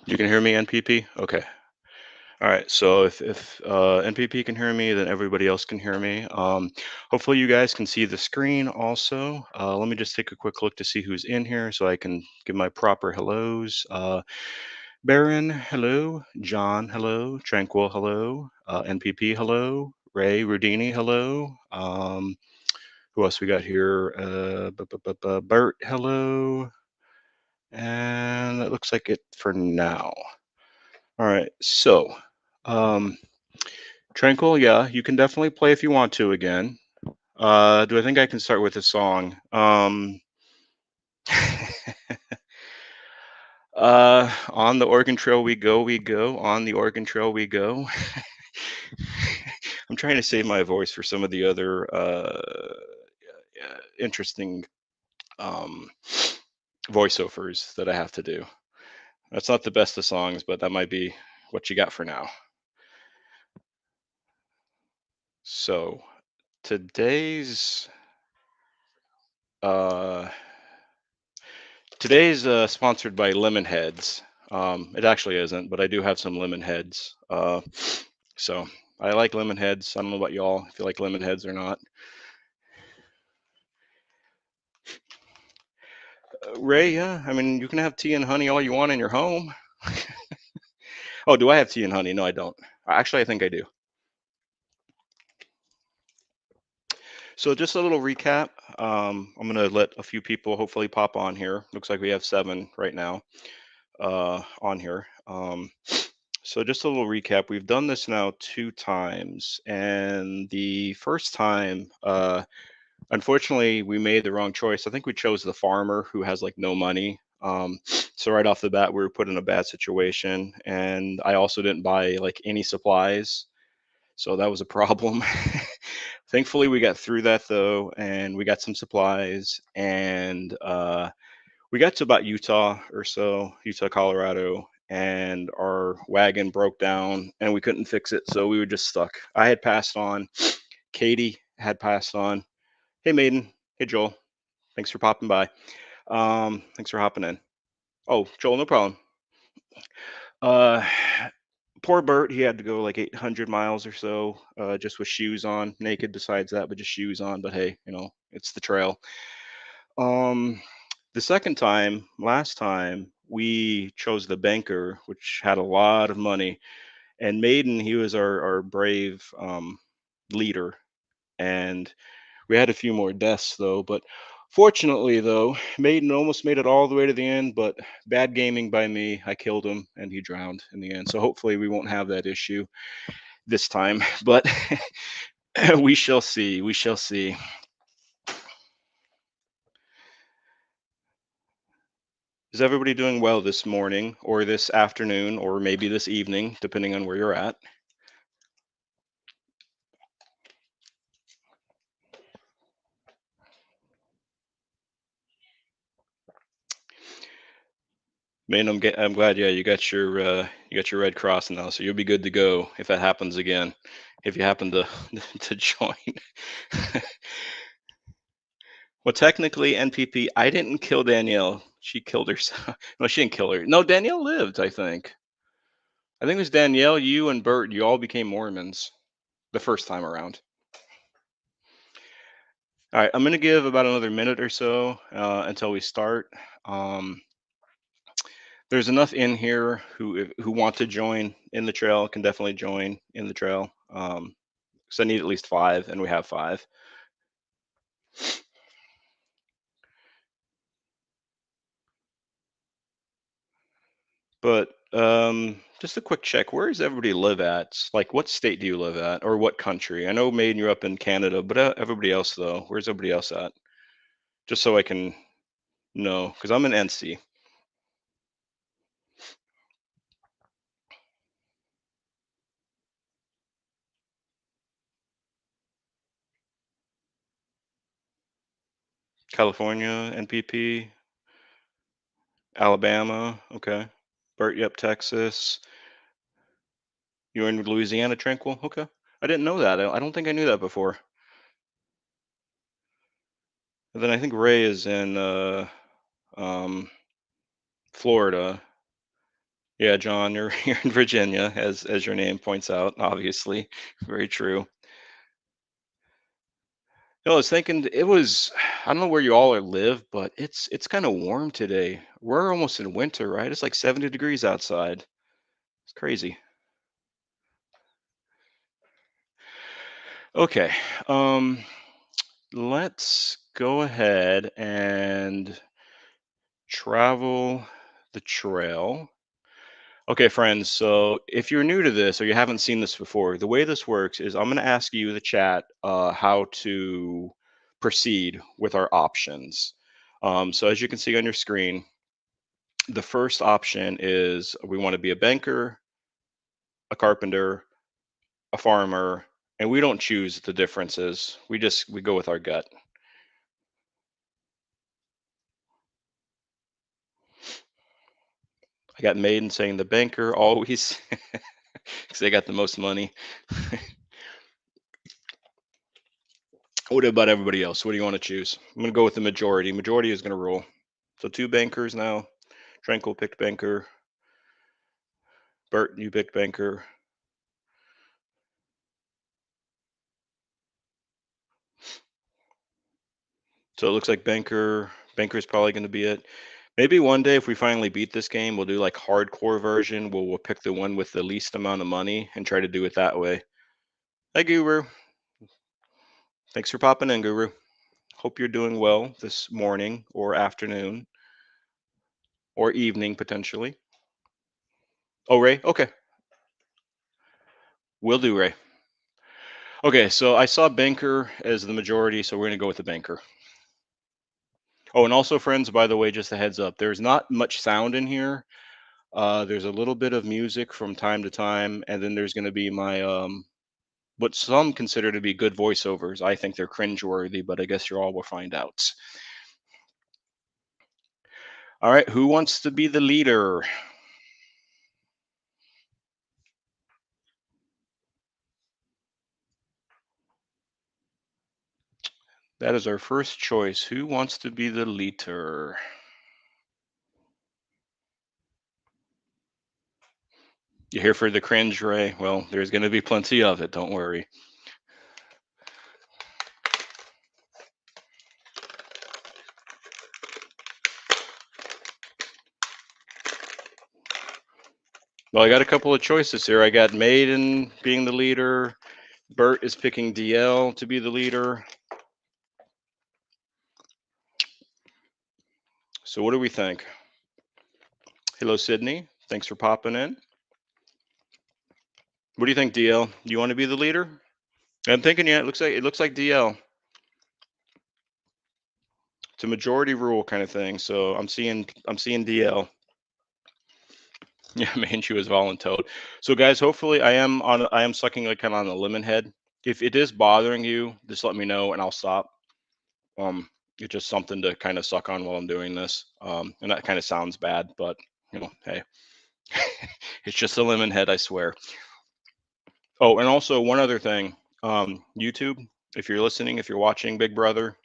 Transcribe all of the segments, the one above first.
You can hear me, NPP? Okay. All right. So if NPP can hear me, then everybody else can hear me. Hopefully you guys can see the screen also. Let me just take a quick look to see who's in here so I can give my proper hellos. Baron, hello. John, hello. Tranquil, hello. NPP, hello. Ray, Rudini, hello. Who else we got here? Bert, hello. And that looks like it for now. All right. So, um, Tranquil, yeah, you can definitely play if you want to again. Do I think I can start with a song? On the Oregon Trail we go, we go. On the Oregon Trail we go. I'm trying to save my voice for some of the other interesting um, voiceovers that I have to do. That's not the best of songs, but that might be what you got for now. So today's uh, today's sponsored by Lemon Heads. It actually isn't, but I do have some lemon heads. So I like lemon heads. I don't know about y'all, if you like lemon heads or not. Ray, yeah, I mean, you can have tea and honey all you want in your home. Oh, do I have tea and honey? No, I don't. Actually, I think I do. So just a little recap. I'm gonna let a few people hopefully pop on here. Looks like we have 7 right now on here. So just a little recap. We've done this now 2 times, and the first time, unfortunately, we made the wrong choice. I think we chose the farmer who has like no money. So right off the bat, we were put in a bad situation, and I also didn't buy like any supplies, so that was a problem. Thankfully, we got through that though, and we got some supplies, and we got to about Utah or so, Utah, Colorado, and our wagon broke down and we couldn't fix it. So we were just stuck. I had passed on. Katie had passed on. Hey, Maiden. Hey, Joel. Thanks for popping by. Thanks for hopping in. Oh, Joel, no problem. Uh, Poor Bert, he had to go like 800 miles or so, just with shoes on, naked besides that, but just shoes on. But hey, it's the trail. Um, the second time, last time, we chose the banker, which had a lot of money. And Maiden, he was our brave leader. And we had a few more deaths, though. But fortunately, though, Maiden almost made it all the way to the end. But bad gaming by me, I killed him and he drowned in the end. So hopefully, we won't have that issue this time. But we shall see. We shall see. Is everybody doing well this morning or this afternoon or maybe this evening, depending on where you're at? Man, I'm glad. Yeah, you got your Red Cross now, so you'll be good to go if that happens again. If you happen to to join. Well, technically, NPP, I didn't kill Danielle. She killed herself. No, she didn't kill her. No, Danielle lived. I think it was Danielle, you, and Bert. You all became Mormons the first time around. All right, I'm gonna give about another minute or so until we start. Um, there's enough in here who want to join in the trail can definitely join in the trail. So I need at least 5, and we have 5. But just a quick check. Where does everybody live at? Like, what state do you live at, or what country? I know, Maiden, you're up in Canada, but everybody else though, where's everybody else at? Just so I can know, because I'm in NC. California, NPP, Alabama. Okay. Bert, yep, Texas. You're in Louisiana, Tranquil. Okay. I didn't know that. I don't think I knew that before. And then I think Ray is in um, Florida. Yeah, John, you're you're in Virginia, as your name points out, obviously. Very true. No, I was thinking it was I don't know where you all are live, but it's kind of warm today. We're almost in winter, right? It's like 70 degrees outside. It's crazy. Okay. Um, let's go ahead and travel the trail. Okay, friends. So if you're new to this or you haven't seen this before, the way this works is I'm going to ask you, the chat, how to proceed with our options. So as you can see on your screen, the first option is we want to be a banker, a carpenter, a farmer, and we don't choose the differences. We go with our gut. I got Maiden saying the banker always because they got the most money. What about everybody else? What do you want to choose? I'm going to go with the majority. Majority is going to rule. So two bankers now. Tranquil picked banker. Bert, you picked banker. So it looks like banker is probably going to be it. Maybe one day if we finally beat this game, we'll do like hardcore version. We'll pick the one with the least amount of money and try to do it that way. Hi, Guru. Thanks for popping in, Guru. Hope you're doing well this morning or afternoon or evening potentially. Oh, Ray. Okay, we'll do Ray. Okay, so I saw banker as the majority, so we're gonna go with the banker. Oh, and also, friends, by the way, just a heads up, there's not much sound in here. There's a little bit of music from time to time, and then there's gonna be my what some consider to be good voiceovers. I think they're cringeworthy, but I guess you all will find out. All right, who wants to be the leader? That is our first choice. Who wants to be the leader? You here for the cringe, Ray? Well, there's gonna be plenty of it. Don't worry. Well, I got a couple of choices here. I got Maiden being the leader. Bert is picking DL to be the leader. So what do we think? Hello, Sydney. Thanks for popping in. What do you think, DL? Do you want to be the leader? I'm thinking, yeah, it looks like DL. It's a majority rule kind of thing. So I'm seeing DL. Yeah, man, she was voluntold. So guys, hopefully I am sucking like kind of on the lemon head. If it is bothering you, just let me know and I'll stop. Um, it's just something to kind of suck on while I'm doing this. And that kind of sounds bad, but hey, it's just a lemon head, I swear. Oh, and also one other thing, YouTube, if you're listening, if you're watching Big Brother,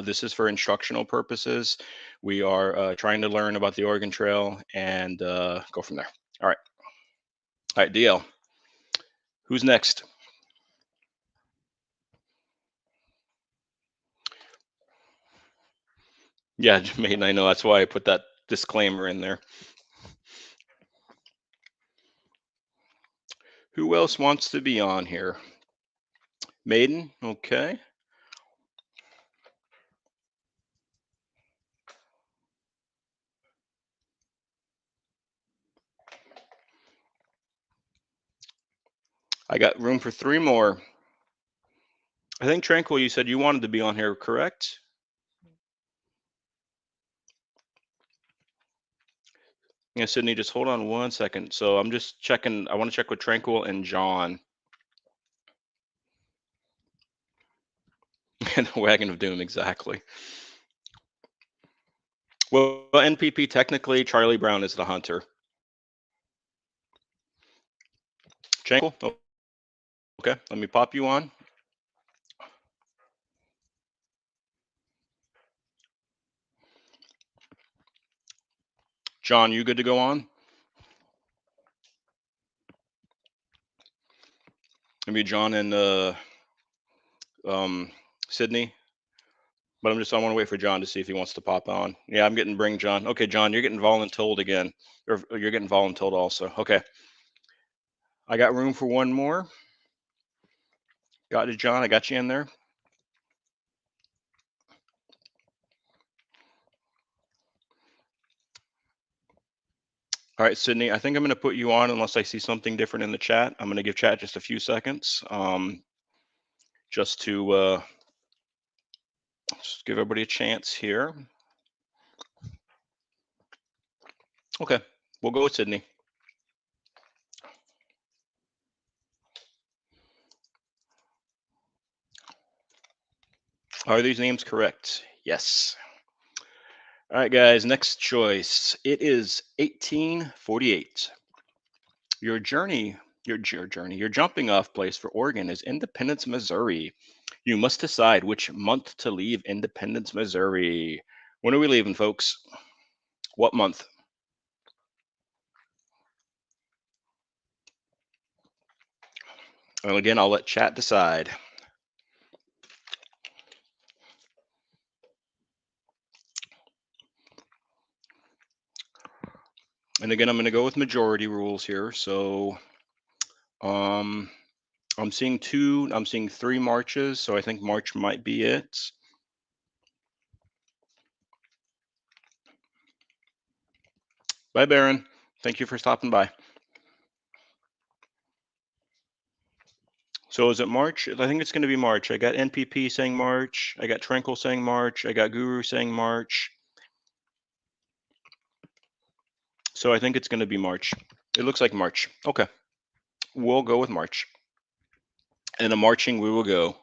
this is for instructional purposes. We are trying to learn about the Oregon Trail and go from there. All right, DL. Who's next? Yeah, Jermaine, I know that's why I put that disclaimer in there. Who else wants to be on here? Maiden, okay. I got room for three more. I think Tranquil, you said you wanted to be on here, correct? Yeah, Sydney, just hold on one second. So I'm just checking. I want to check with Tranquil and John. And the Wagon of Doom, exactly. Well, NPP, technically, Charlie Brown is the hunter. Tranquil, okay. Let me pop you on. John, you good to go on? Maybe John and um, Sydney. But I want to wait for John to see if he wants to pop on. Yeah, I'm getting bring John. Okay, John, you're getting voluntold again, or you're getting voluntold also. Okay, I got room for one more. Got it, John. I got you in there. All right, Sydney. I think I'm going to put you on unless I see something different in the chat. I'm going to give chat just a few seconds, just to just give everybody a chance here. Okay, we'll go with Sydney. Are these names correct? Yes. All right, guys. Next choice. It is 1848. Your journey, your jumping off place for Oregon is Independence, Missouri. You must decide which month to leave Independence, Missouri. When are we leaving, folks? What month? And again, I'll let chat decide. And again, I'm going to go with majority rules here. So, um, I'm seeing two. I'm seeing three marches. So I think March might be it. Bye, Baron. Thank you for stopping by. So is it March? I think it's going to be March. I got NPP saying March. I got Tranquil saying March. I got Guru saying March. So I think it's going to be March. It looks like March. Okay. We'll go with March. And a marching we will go.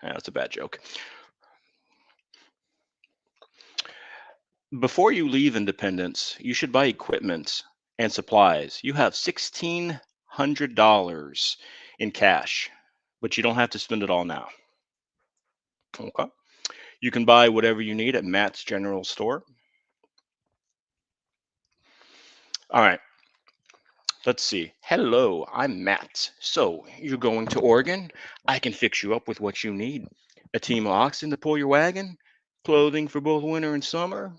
That's a bad joke. Before you leave Independence, you should buy equipment and supplies. You have $1,600 in cash, but you don't have to spend it all now. Okay. You can buy whatever you need at Matt's General Store. All right. Let's see. Hello, I'm Matt. So, you're going to Oregon? I can fix you up with what you need. A team of oxen to pull your wagon, clothing for both winter and summer,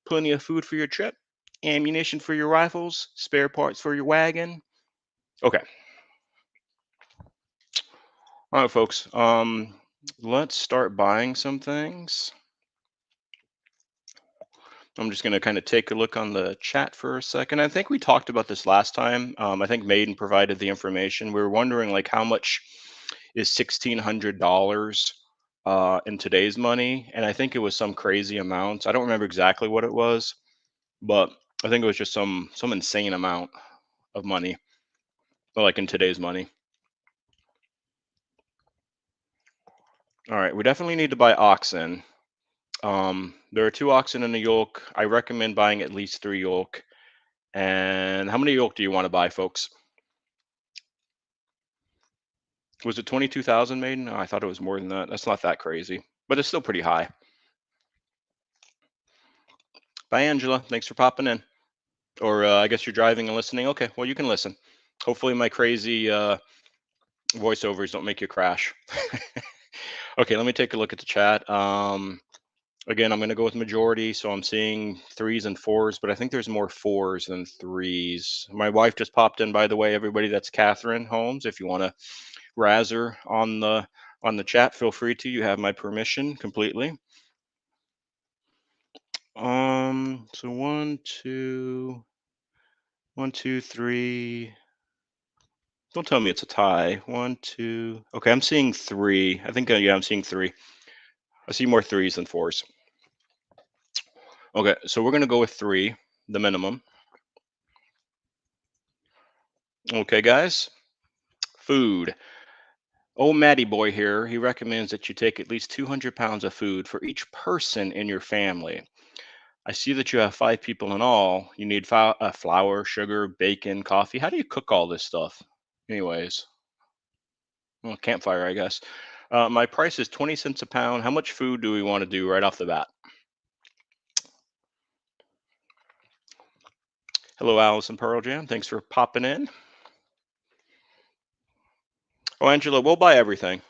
plenty of food for your trip, ammunition for your rifles, spare parts for your wagon. Okay. All right, folks. Let's start buying some things. I'm just going to kind of take a look on the chat for a second. I think we talked about this last time. I think Maiden provided the information. We were wondering like how much is $1,600 in today's money, and I think it was some crazy amount. I don't remember exactly what it was, but I think it was just some insane amount of money, like in today's money. All right, we definitely need to buy oxen. There are two oxen in the yoke. I recommend buying at least three yoke. And how many yoke do you want to buy, folks? Was it 22,000, Maiden? Oh, I thought it was more than that. That's not that crazy, but it's still pretty high. Bye, Angela. Thanks for popping in. Or I guess you're driving and listening. Okay, well, you can listen. Hopefully, my crazy voiceovers don't make you crash. Okay, let me take a look at the chat. Again, I'm going to go with majority. So I'm seeing threes and fours, but I think there's more fours than threes. My wife just popped in, by the way, everybody. That's Catherine Holmes. If you want to razz her on the chat, feel free to. You have my permission completely. So one, two, three. Don't tell me it's a tie. One, two. Okay, I'm seeing three. I think, yeah, I'm seeing three. I see more threes than fours. Okay, so we're going to go with three, the minimum. Okay, guys. Food. Old Matty boy here, he recommends that you take at least 200 pounds of food for each person in your family. I see that you have five people in all. You need flour, sugar, bacon, coffee. How do you cook all this stuff? Anyways, well, campfire, I guess. My price is 20 cents a pound. How much food do we want to do right off the bat? Hello, Allison Pearl Jam. Thanks for popping in. Oh, Angela, we'll buy everything.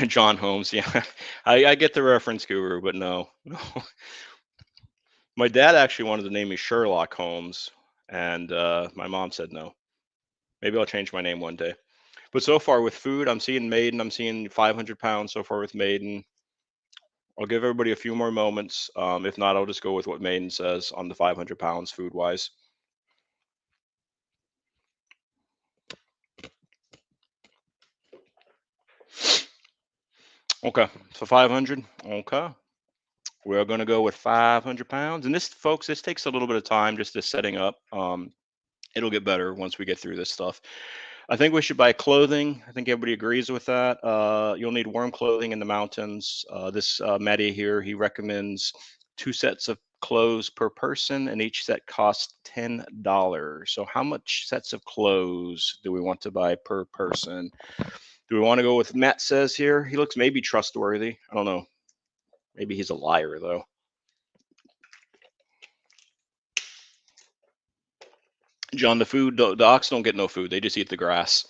John Holmes, yeah. I get the reference, Guru, but no, no. My dad actually wanted to name me Sherlock Holmes, and my mom said no. Maybe I'll change my name one day. But so far with food, I'm seeing Maiden. I'm seeing 500 pounds so far with Maiden. I'll give everybody a few more moments. If not, I'll just go with what Maiden says on the 500 pounds food wise. Okay, so 500. Okay, we're gonna go with 500 pounds. And this, folks, this takes a little bit of time just to setting up. It'll get better once we get through this stuff. I think we should buy clothing. I think everybody agrees with that. You'll need warm clothing in the mountains. This Matty here, he recommends 2 sets of clothes per person, and each set costs $10. So, how much sets of clothes do we want to buy per person? Do we want to go with Matt says here? He looks maybe trustworthy. I don't know. Maybe he's a liar though. John, the ox don't get no food. They just eat the grass.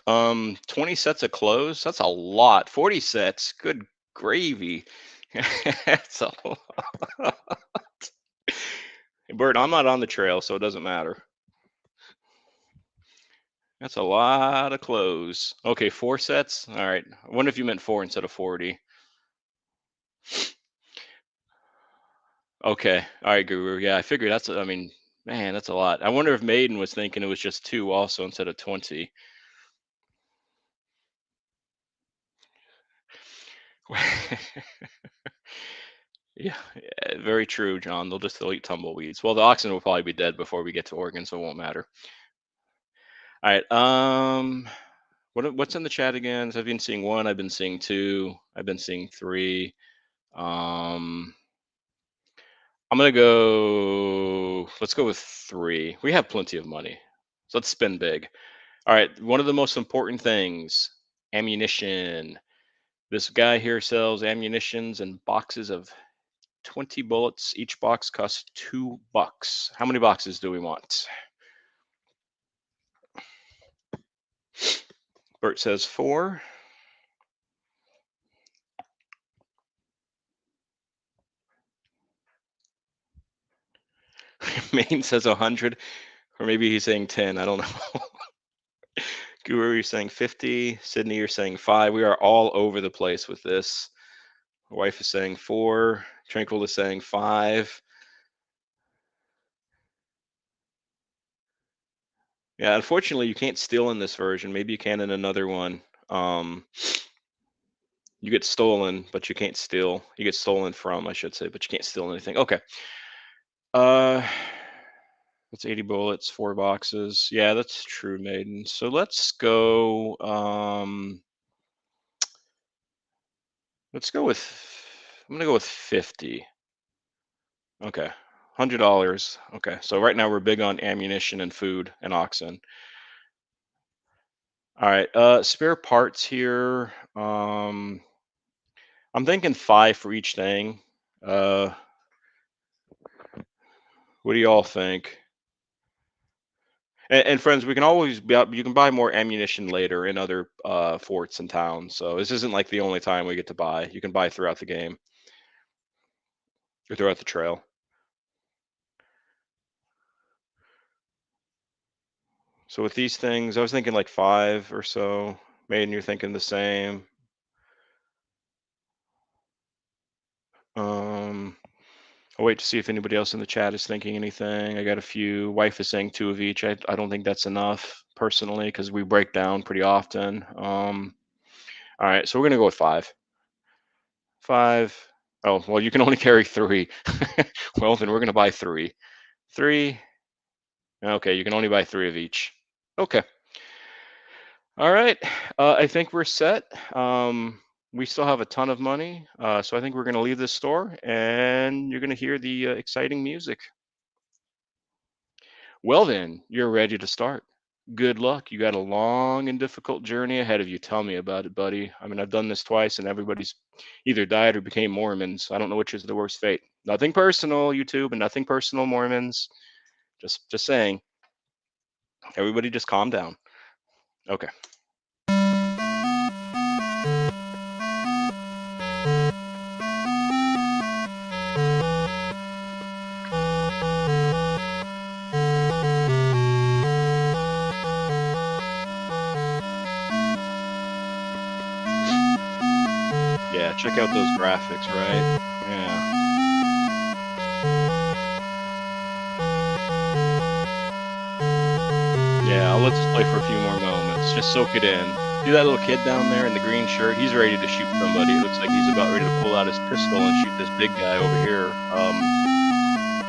20 sets of clothes. That's a lot. 40 sets. Good gravy. That's a lot. Bert, I'm not on the trail, so it doesn't matter. That's a lot of clothes. Okay, 4 sets. All right. I wonder if you meant four instead of 40. Okay. All right, Guru. Yeah, I figured I mean, man, that's a lot. I wonder if Maiden was thinking it was just two also instead of 20. Yeah, yeah, very true, John. They'll eat tumbleweeds. Well, the oxen will probably be dead before we get to Oregon, so it won't matter. All right. What's in the chat again? So I've been seeing one. I've been seeing two. I've been seeing three. Um, I'm gonna go. Let's go with three. We have plenty of money, so let's spend big. All right. One of the most important things: ammunition. This guy here sells ammunitions and boxes of 20 bullets. Each box costs $2. How many boxes do we want? Bert says four. Maine says 100, or maybe he's saying 10. I don't know. Guru, you're saying 50. Sydney, you're saying 5. We are all over the place with this. My wife is saying 4. Tranquil is saying 5. Yeah, unfortunately, you can't steal in this version. Maybe you can in another one. Um, you get stolen, but you can't steal. You get stolen from, I should say, but you can't steal anything. Okay. Uh, that's 80 bullets, 4 boxes. Yeah, that's true, Maiden. So let's go. Let's go with. I'm gonna go with 50. Okay, $100. Okay, so right now we're big on ammunition and food and oxen. All right, spare parts here. I'm thinking 5 for each thing. Uh, what do you all think? And friends, we can always you can buy more ammunition later in other forts and towns. So this isn't like the only time we get to buy. You can buy throughout the game or throughout the trail. So with these things, I was thinking like 5 or so. Maiden, you're thinking the same. Um, I'll wait to see if anybody else in the chat is thinking anything. I got a few. Wife is saying 2 of each. I don't think that's enough personally because we break down pretty often. All right, so we're gonna go with 5. 5. Oh, well, you can only carry 3. Well, then we're gonna buy 3. 3. Okay, you can only buy 3 of each. Okay. All right. I think we're set. We still have a ton of money, so I think we're gonna leave this store, and you're gonna hear the exciting music. Well, then, you're ready to start. Good luck. You got a long and difficult journey ahead of you. Tell me about it, buddy. I mean, I've done this twice, and everybody's either died or became Mormons. I don't know which is the worst fate. Nothing personal, YouTube, and nothing personal, Mormons. Just saying. Everybody, just calm down. Okay. Yeah, check out those graphics, right? Yeah. Yeah, I'll let this play for a few more moments. Just soak it in. See that little kid down there in the green shirt? He's ready to shoot somebody. It looks like he's about ready to pull out his pistol and shoot this big guy over here.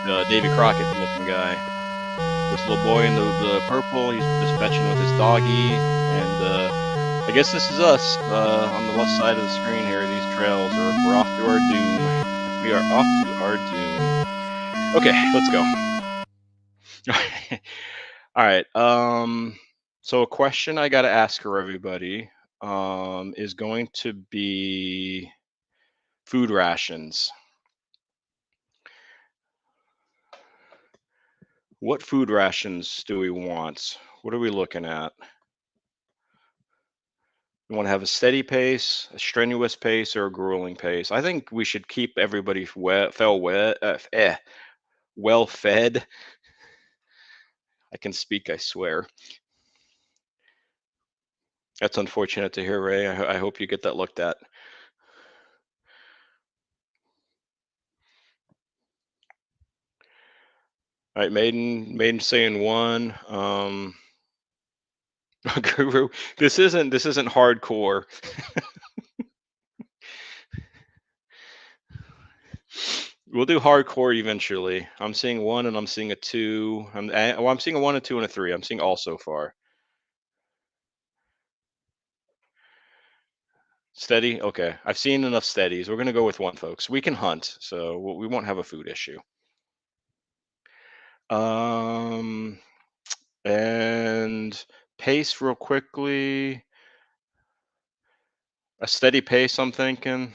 The Davy Crockett looking guy. This little boy in the purple, he's just fetching with his doggy, and I guess this is us on the left side of the screen here. These trails are we're off to our doom. We are off to our doom. Okay, let's go. All right. So a question I got to ask for everybody is going to be food rations. What food rations do we want? What are we looking at? We want to have a steady pace, a strenuous pace, or a grueling pace. I think we should keep everybody well fed. I can speak, I swear. That's unfortunate to hear, Ray. I hope you get that looked at. All right, Maiden saying one. Guru, this isn't hardcore. We'll do hardcore eventually. I'm seeing one and I'm seeing a two. I'm seeing a one, a two, and a three. I'm seeing all so far. Steady? Okay. I've seen enough steadies. We're going to go with one, folks. We can hunt, so we won't have a food issue. Um, and pace real quickly. A steady pace, I'm thinking.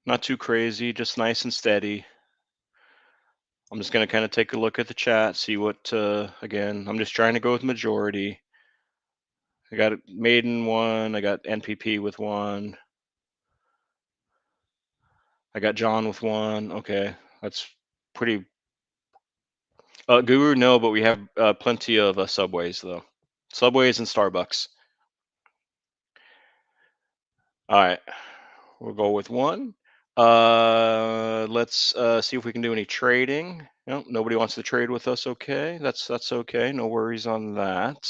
Not too crazy, just nice and steady. I'm just going to kind of take a look at the chat, see what, again, I'm just trying to go with majority. I got Maiden one. I got NPP with one. I got John with one. Okay, that's pretty. Guru, no, but we have plenty of Subways though. Subways and Starbucks. All right, we'll go with one. Let's see if we can do any trading. No, nobody wants to trade with us. Okay, that's okay. No worries on that.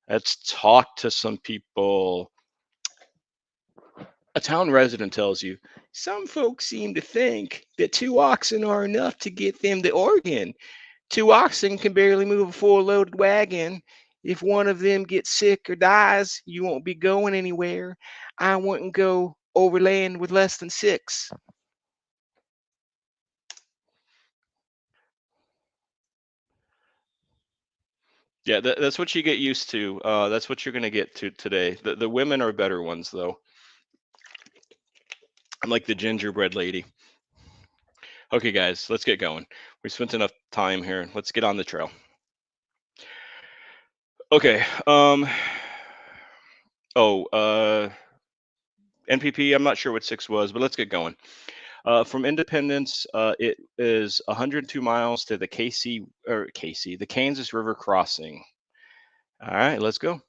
Let's talk to some people. A town resident tells you, some folks seem to think that two oxen are enough to get them to Oregon. Two oxen can barely move a full-loaded wagon. If one of them gets sick or dies, you won't be going anywhere. I wouldn't go overland with less than six. Yeah, that's what you get used to. That's what you're going to get to today. The women are better ones, though. I'm like the gingerbread lady. Okay, guys, let's get going. We spent enough time here. Let's get on the trail. Okay. Oh, NPP. I'm not sure what six was, but let's get going. From Independence, it is 102 miles to the the Kansas River crossing. All right, let's go.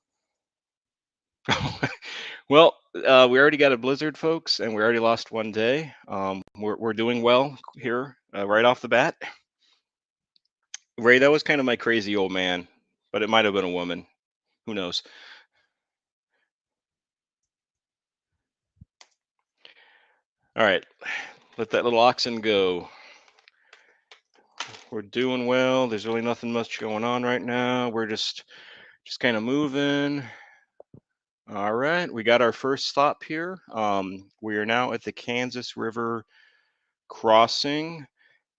Well, we already got a blizzard, folks, and we already lost one day. We're doing well here right off the bat. Ray, that was kind of my crazy old man, but it might have been a woman. Who knows? All right, let that little oxen go. We're doing well. There's really nothing much going on right now. We're just kind of moving. All right, we got our first stop here. We are now at the Kansas River crossing,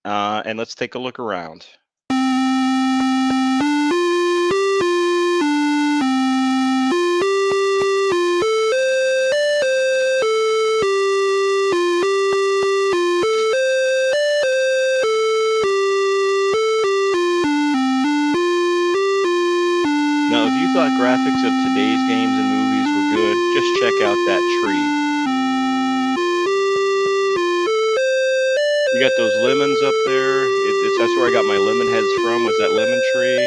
and let's take a look around. Now, if you thought graphics of today's games and movies were good, just check out that tree. You got those lemons up there. It's that's where I got my lemon heads from. Was that lemon tree?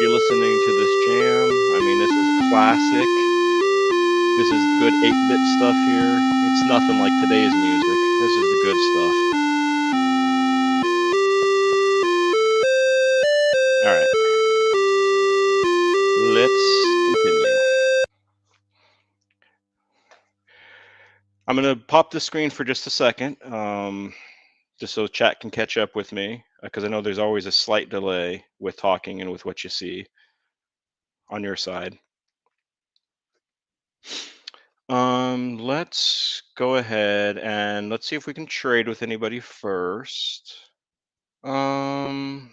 You're listening to this jam. I mean, this is classic. This is good 8-bit stuff here. It's nothing like today's music. This is the good stuff. All right, let's continue. I'm gonna pop the screen for just a second, just so chat can catch up with me, because I know there's always a slight delay with talking and with what you see on your side. Let's go ahead and let's see if we can trade with anybody first. Um,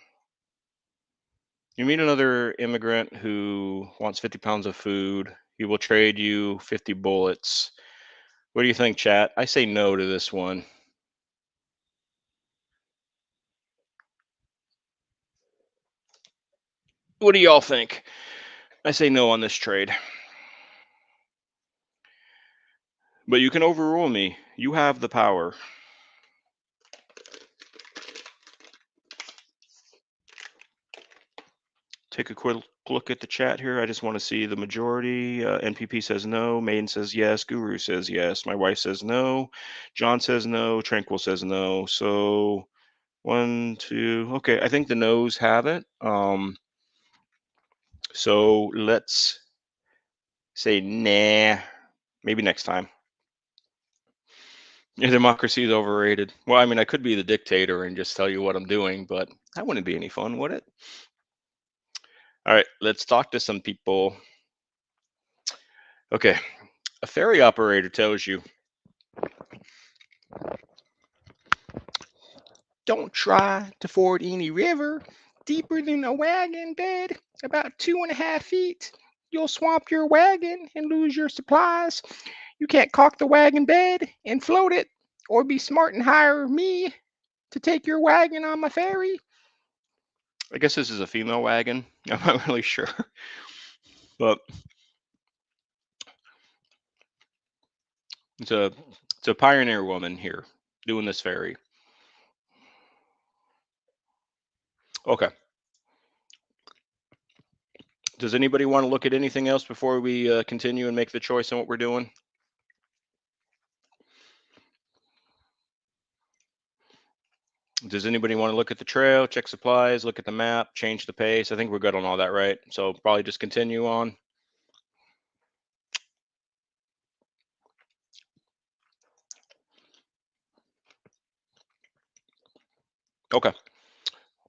you meet another immigrant who wants 50 pounds of food. He will trade you 50 bullets. What do you think, chat? I say no to this one. What do y'all think? I say no on this trade. But you can overrule me. You have the power. Take a quick look at the chat here. I just want to see the majority. NPP says no. Maiden says yes. Guru says yes. My wife says no. John says no. Tranquil says no. So one, two. Okay, I think the no's have it. So let's say nah. Maybe next time. Yeah, democracy is overrated. Well, I mean, I could be the dictator and just tell you what I'm doing, but that wouldn't be any fun, would it? All right, let's talk to some people. Okay, a ferry operator tells you, don't try to ford any river deeper than a wagon bed, about 2.5 feet. You'll swamp your wagon and lose your supplies. You can't caulk the wagon bed and float it, or be smart and hire me to take your wagon on my ferry. I guess this is a female wagon. I'm not really sure. But it's a it's a pioneer woman here doing this ferry. Okay. Does anybody want to look at anything else before we continue and make the choice on what we're doing? Does anybody want to look at the trail, check supplies, look at the map, change the pace? I think we're good on all that, right? So probably just continue on. Okay.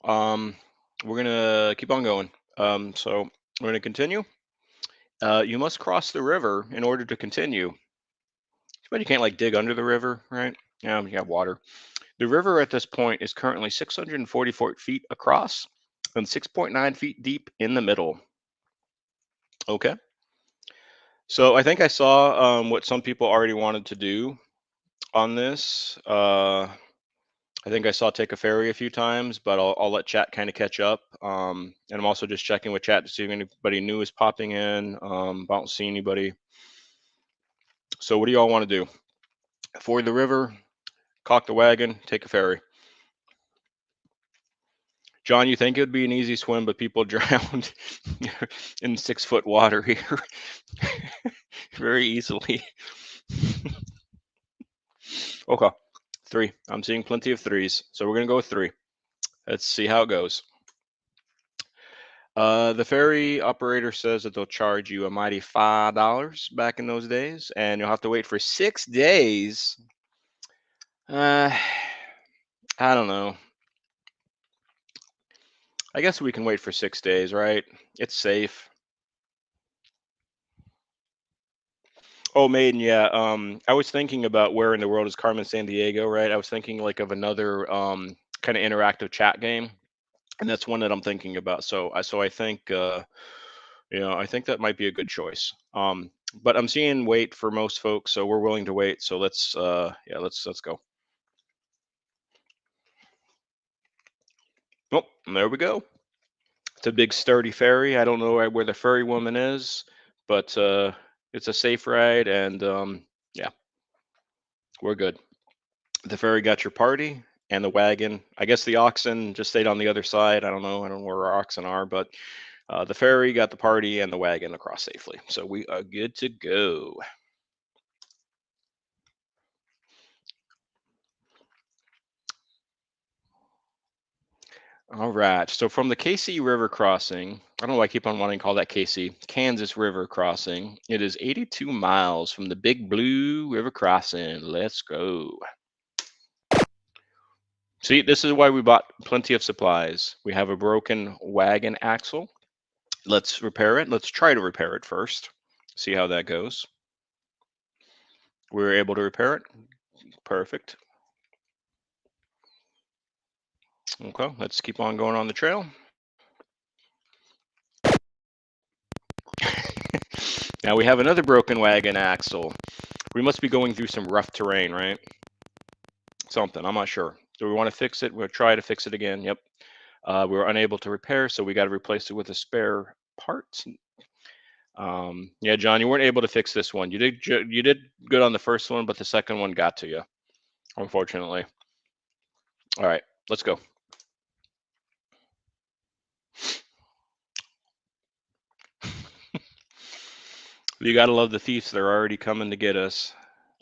Um, we're gonna keep on going. So we're gonna continue. You must cross the river in order to continue. But you can't like dig under the river, right? Yeah, you have water. The river at this point is currently 644 feet across and 6.9 feet deep in the middle. Okay. So I think I saw what some people already wanted to do on this. I think I saw take a ferry a few times, but I'll let chat kind of catch up. And I'm also just checking with chat to see if anybody new is popping in. I don't see anybody. So what do y'all want to do? Ford the river, caulk the wagon, take a ferry. John, you think it would be an easy swim, but people drowned in 6 foot water here very easily. Okay, three. I'm seeing plenty of threes, so we're gonna go with three. Let's see how it goes. The ferry operator says that they'll charge you a mighty $5 back in those days, and you'll have to wait for 6 days. Uh, I don't know. I guess we can wait for 6 days, right? It's safe. Oh, Maiden, yeah. I was thinking about where in the world is Carmen San Diego, right? I was thinking like of another kind of interactive chat game, and that's one that I'm thinking about. So I think I think that might be a good choice. But I'm seeing wait for most folks, so we're willing to wait. So let's go. Oh, there we go. It's a big sturdy ferry. I don't know where the ferry woman is, but it's a safe ride, and yeah, we're good. The ferry got your party and the wagon. I guess the oxen just stayed on the other side. I don't know. I don't know where our oxen are, but the ferry got the party and the wagon across safely. So we are good to go. All right. So from the KC River crossing, I don't know why I keep on wanting to call that KC, Kansas River crossing. It is 82 miles from the Big Blue River crossing. Let's go. See, this is why we bought plenty of supplies. We have a broken wagon axle. Let's repair it. Let's try to repair it first. See how that goes. We were able to repair it. Perfect. Okay, let's keep on going on the trail. Now we have another broken wagon axle. We must be going through some rough terrain, right? Something, I'm not sure. Do we want to fix it? We'll try to fix it again. Yep. We were unable to repair, so we got to replace it with a spare part. Yeah, John, you weren't able to fix this one. You did good on the first one, but the second one got to you, unfortunately. All right, let's go. You gotta love the thieves. They're already coming to get us.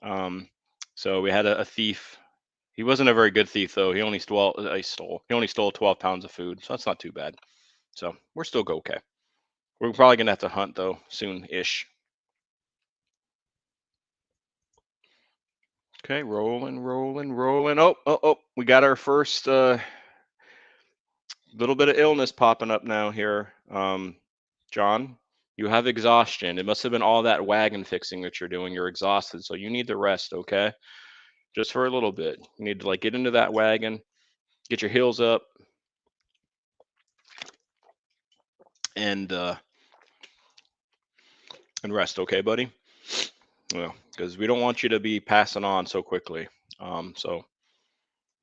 Um, so we had a thief. He wasn't a very good thief though. He only stole. He stole. He only stole 12 pounds of food, so that's not too bad. So we're still okay. We're probably gonna have to hunt though soon-ish. Okay, rolling, rolling, rolling. Oh, oh, oh! We got our first little bit of illness popping up now here. John, you have exhaustion. It must have been all that wagon fixing that you're doing. You're exhausted, so you need to rest. Okay, just for a little bit. You need to like get into that wagon, get your heels up, and uh, and rest. Okay, buddy. Well, because we don't want you to be passing on so quickly. So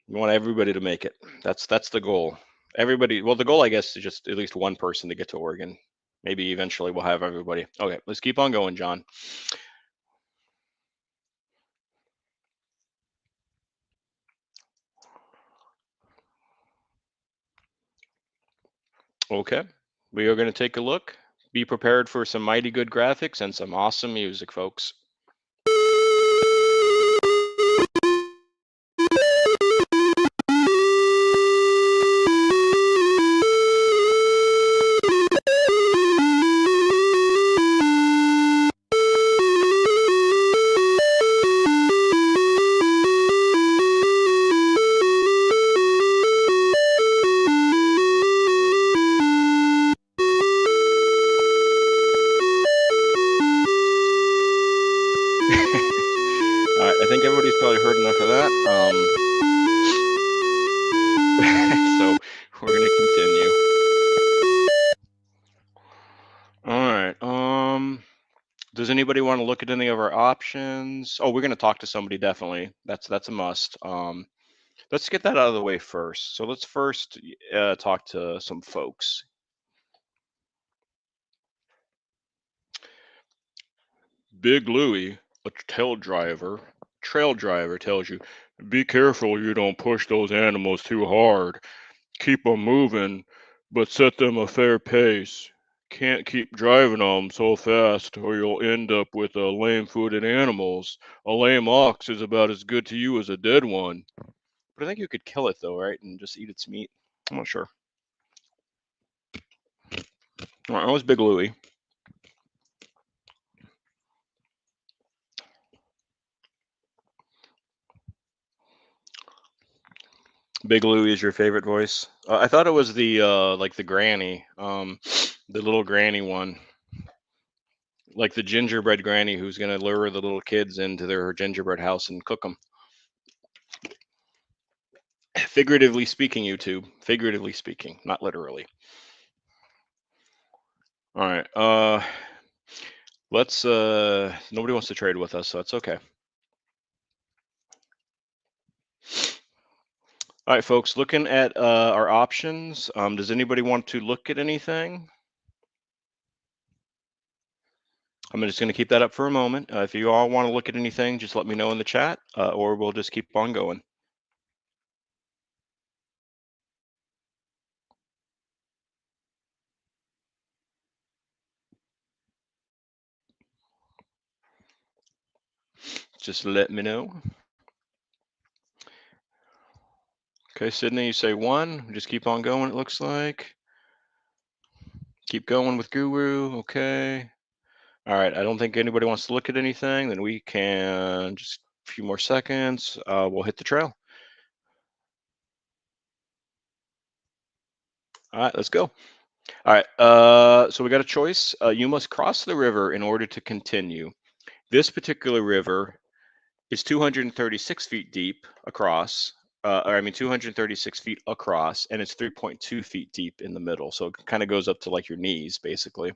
we want everybody to make it. That's the goal. Everybody. Well, the goal, I guess, is just at least one person to get to Oregon. Maybe eventually we'll have everybody. Okay, let's keep on going, John. Okay, we are going to take a look. Be prepared for some mighty good graphics and some awesome music, folks. All right, I think everybody's probably heard enough of that. So we're going to continue. All right. Does anybody want to look at any of our options? Oh, we're going to talk to somebody definitely. That's a must. Let's get that out of the way first. So let's first talk to some folks. Big Louie, a trail driver, tells you, be careful you don't push those animals too hard. Keep 'em moving, but set them a fair pace. Can't keep driving 'em so fast or you'll end up with lame-footed animals. A lame ox is about as good to you as a dead one. But I think you could kill it though, right? And just eat its meat. I'm not sure. All right, that was Big Louie. Big Louie is your favorite voice? I thought it was the like the granny, the little granny one. like the gingerbread granny who's going to lure the little kids into their gingerbread house and cook them. Figuratively speaking, YouTube. Figuratively speaking, not literally. All right. Let's. Nobody wants to trade with us, so that's okay. All right, folks. Looking at our options. Does anybody want to look at anything? I'm just going to keep that up for a moment. If you all want to look at anything, just let me know in the chat, or we'll just keep on going. Just let me know. Okay, Sydney, you say one. Just keep on going, it looks like. Keep going with Guru. Okay. All right. I don't think anybody wants to look at anything. Then we can just a few more seconds. We'll hit the trail. All right, let's go. All right. So we got a choice. You must cross the river in order to continue. This particular river is 236 feet deep across. Or I mean, 236 feet across, and it's 3.2 feet deep in the middle. So it kind of goes up to like your knees, basically.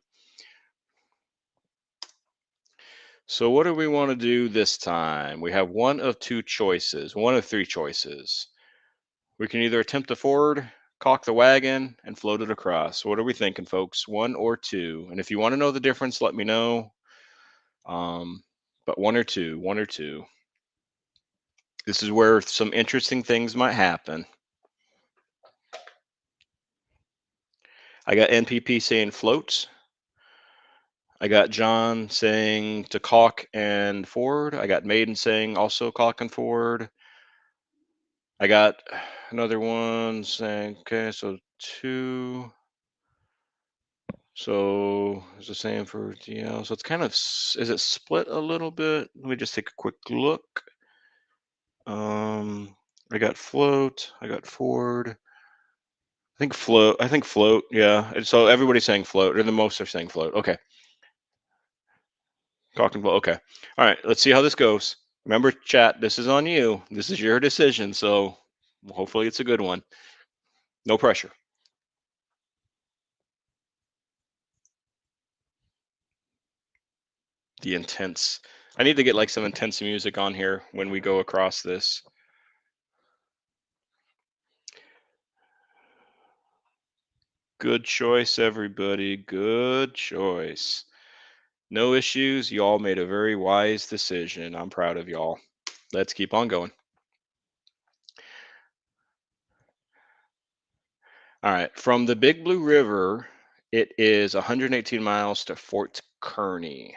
So what do we want to do this time? We have one of two choices, one of three choices. We can either attempt to ford, caulk the wagon, and float it across. What are we thinking, folks? One or two? And if you want to know the difference, let me know. But one or two, one or two. This is where some interesting things might happen. I got NPP saying floats. I got John saying to caulk and forward. I got Maiden saying also caulk and forward. I got another one saying, okay, so two. So it's the same for DL. So it's kind of, is it split a little bit? Let me just take a quick look. I got float. I got forward. I think float. I think float. Yeah. And so everybody's saying float, or the most are saying float. Okay. Caulk and float. Okay. All right. Let's see how this goes. Remember, chat. This is on you. This is your decision. So hopefully it's a good one. No pressure. The intense. I need to get like some intense music on here when we go across this. Good choice, everybody. Good choice. No issues. Y'all made a very wise decision. I'm proud of y'all. Let's keep on going. All right. From the Big Blue River, it is 118 miles to Fort Kearney.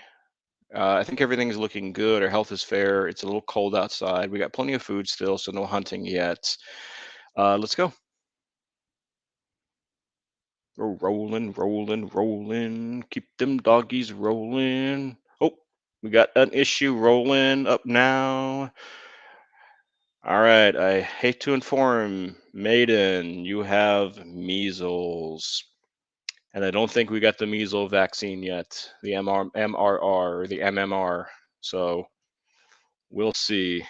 I think everything's looking good. Our health is fair. It's a little cold outside. We got plenty of food still, so no hunting yet. Let's go. We're rolling, rolling, rolling. Keep them doggies rolling. Oh, we got an issue rolling up now. All right. I hate to inform Maiden, you have measles. And I don't think we got the measles vaccine yet, the MRR or the MMR. So we'll see.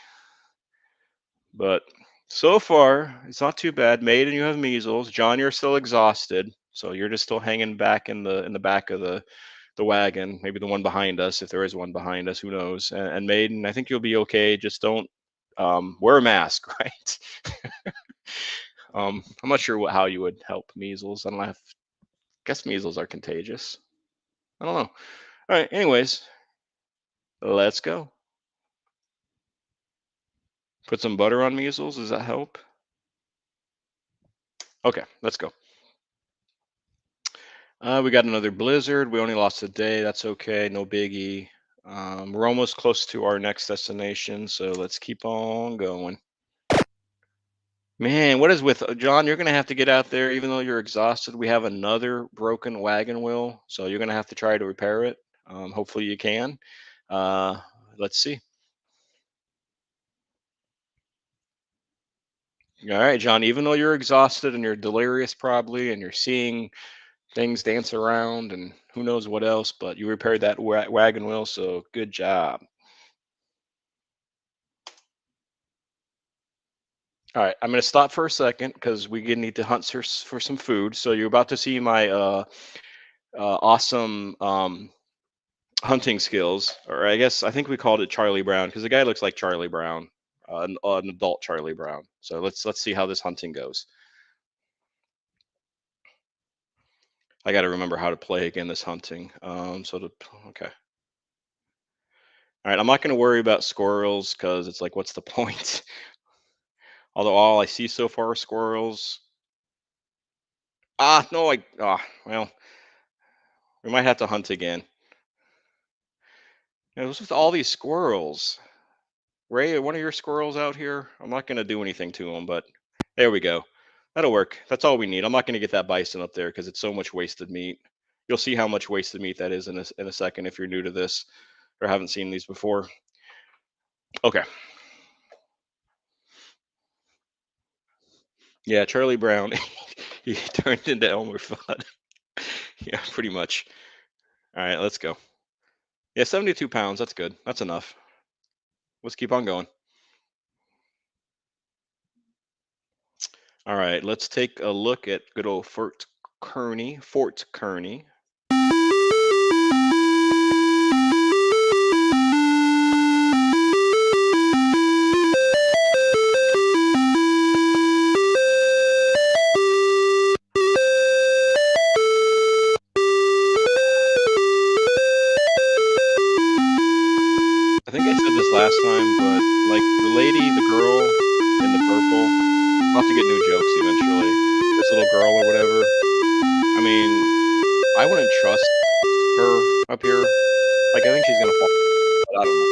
But so far, it's not too bad. Maiden, you have measles. John, you're still exhausted, so you're just still hanging back in the back of the wagon. Maybe the one behind us, if there is one behind us. Who knows? And Maiden, I think you'll be okay. Just don't wear a mask, right? I'm not sure how you would help measles. I don't know. Guess measles are contagious. I don't know. All right. Anyways, let's go. Put some butter on measles. Does that help? Okay, let's go. We got another blizzard. We only lost a day. That's okay. No biggie. We're almost close to our next destination, so let's keep on going. Man, what is with John? You're gonna have to get out there, even though you're exhausted. We have another broken wagon wheel, so you're gonna have to try to repair it. Hopefully you can. Uh, let's see. All right, John. Even though you're exhausted and you're delirious, probably, and you're seeing things dance around and who knows what else, but you repaired that wagon wheel, so good job. All right, I'm gonna stop for a second because we need to hunt for some food. So you're about to see my awesome hunting skills, or I think we called it Charlie Brown because the guy looks like Charlie Brown, an adult Charlie Brown. So let's see how this hunting goes. I got to remember how to play again this hunting. Okay. All right, I'm not going to worry about squirrels because it's like, what's the point? Although all I see so far are squirrels. No, well, we might have to hunt again. What's with all these squirrels? Ray, are one of your squirrels out here? I'm not going to do anything to them, but there we go. That'll work. That's all we need. I'm not going to get that bison up there because it's so much wasted meat. You'll see how much wasted meat that is in a second if you're new to this or haven't seen these before. Okay. Yeah, Charlie Brown. He turned into Elmer Fudd. Yeah, pretty much. All right, let's go. Yeah, 72 pounds. That's good. That's enough. Let's keep on going. All right, let's take a look at good old Fort Kearney. Fort Kearney. I think I said this last time, but like the girl in the purple, I'll have to get new jokes eventually. This little girl or whatever. I mean, I wouldn't trust her up here. Like, I think she's gonna fall. But I don't know.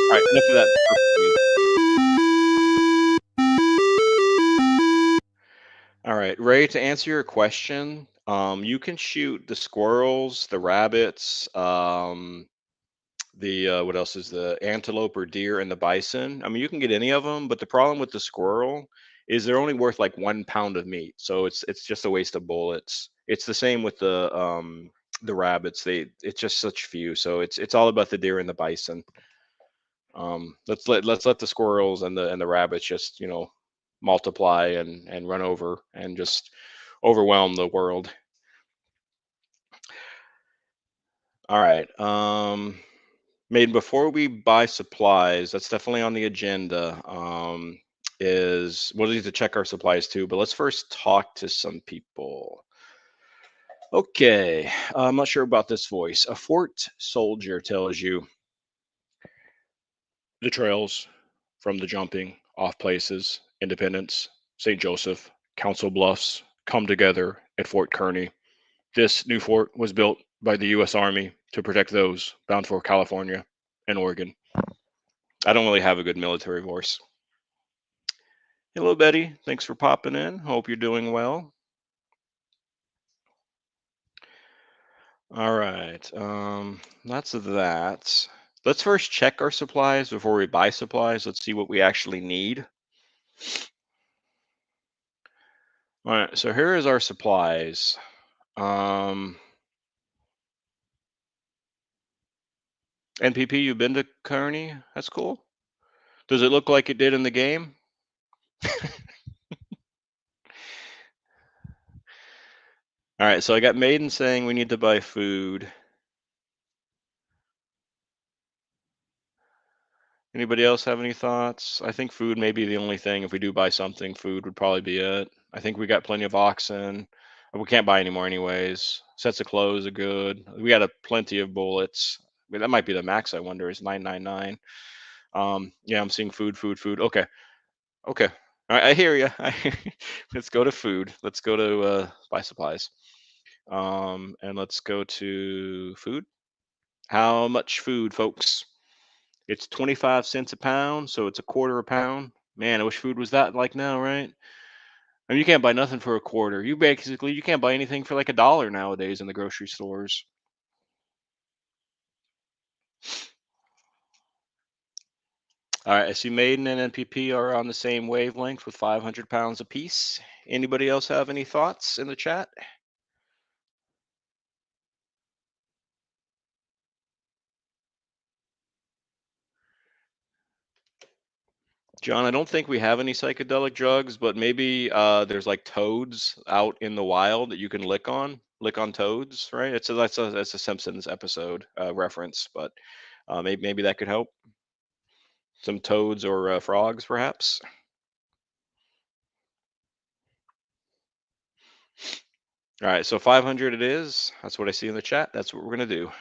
All right, enough of that purple music. All right, Ray, to answer your question, you can shoot the squirrels, the rabbits, the what else is the antelope or deer and the bison. I mean, you can get any of them, but the problem with the squirrel is they're only worth like 1 pound of meat, so it's just a waste of bullets. It's the same with the rabbits. It's just such few, so it's all about the deer and the bison. Let's let the squirrels and the rabbits just multiply and run over and just overwhelm the world. All right. Made before we buy supplies, that's definitely on the agenda. Is we'll need to check our supplies too, but let's first talk to some people. Okay, I'm not sure about this voice. A fort soldier tells you the trails from the jumping off places, Independence, St. Joseph, Council Bluffs, come together at Fort Kearney. This new fort was built by the U.S. Army to protect those bound for California and Oregon. I don't really have a good military voice. Hello, Betty. Thanks for popping in. Hope you're doing well. All right. That's that. Let's first check our supplies before we buy supplies. Let's see what we actually need. All right. So here is our supplies. Um, NPP, you've been to Kearney? That's cool. Does it look like it did in the game? All right. So I got Maiden saying we need to buy food. Anybody else have any thoughts? I think food may be the only thing. If we do buy something, food would probably be it. I think we got plenty of oxen. We can't buy any more anyways. Sets of clothes are good. We got a plenty of bullets. I mean, that might be the max. I wonder is 999. Yeah, I'm seeing food, food, food. Okay, okay. All right, I hear you. Let's go to food. Let's go to buy supplies. And let's go to food. How much food, folks? It's 25 cents a pound, so it's a quarter a pound. Man, I wish food was that like now, right? I mean, you can't buy nothing for a quarter. You can't buy anything for like a dollar nowadays in the grocery stores. All right, I see Maiden and NPP are on the same wavelength with 500 pounds apiece. Anybody else have any thoughts in the chat? John, I don't think we have any psychedelic drugs, but maybe there's like toads out in the wild that you can lick on toads, right? That's a Simpsons episode reference, but maybe that could help. Some toads or frogs, perhaps. All right, so 500 it is. That's what I see in the chat. That's what we're gonna do.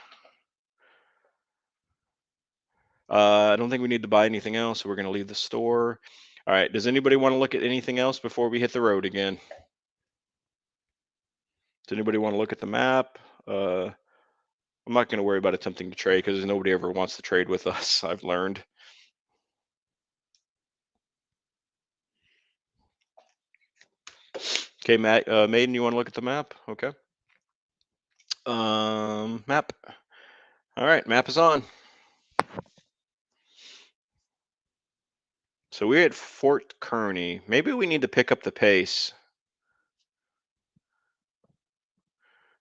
I don't think we need to buy anything else, so we're gonna leave the store. All right. Does anybody want to look at anything else before we hit the road again? Does anybody want to look at the map? Uh, I'm not gonna worry about attempting to trade because nobody ever wants to trade with us. I've learned. Okay, Matt, Maiden, you want to look at the map? Okay. Map. All right, map is on. So we're at Fort Kearney. Maybe we need to pick up the pace.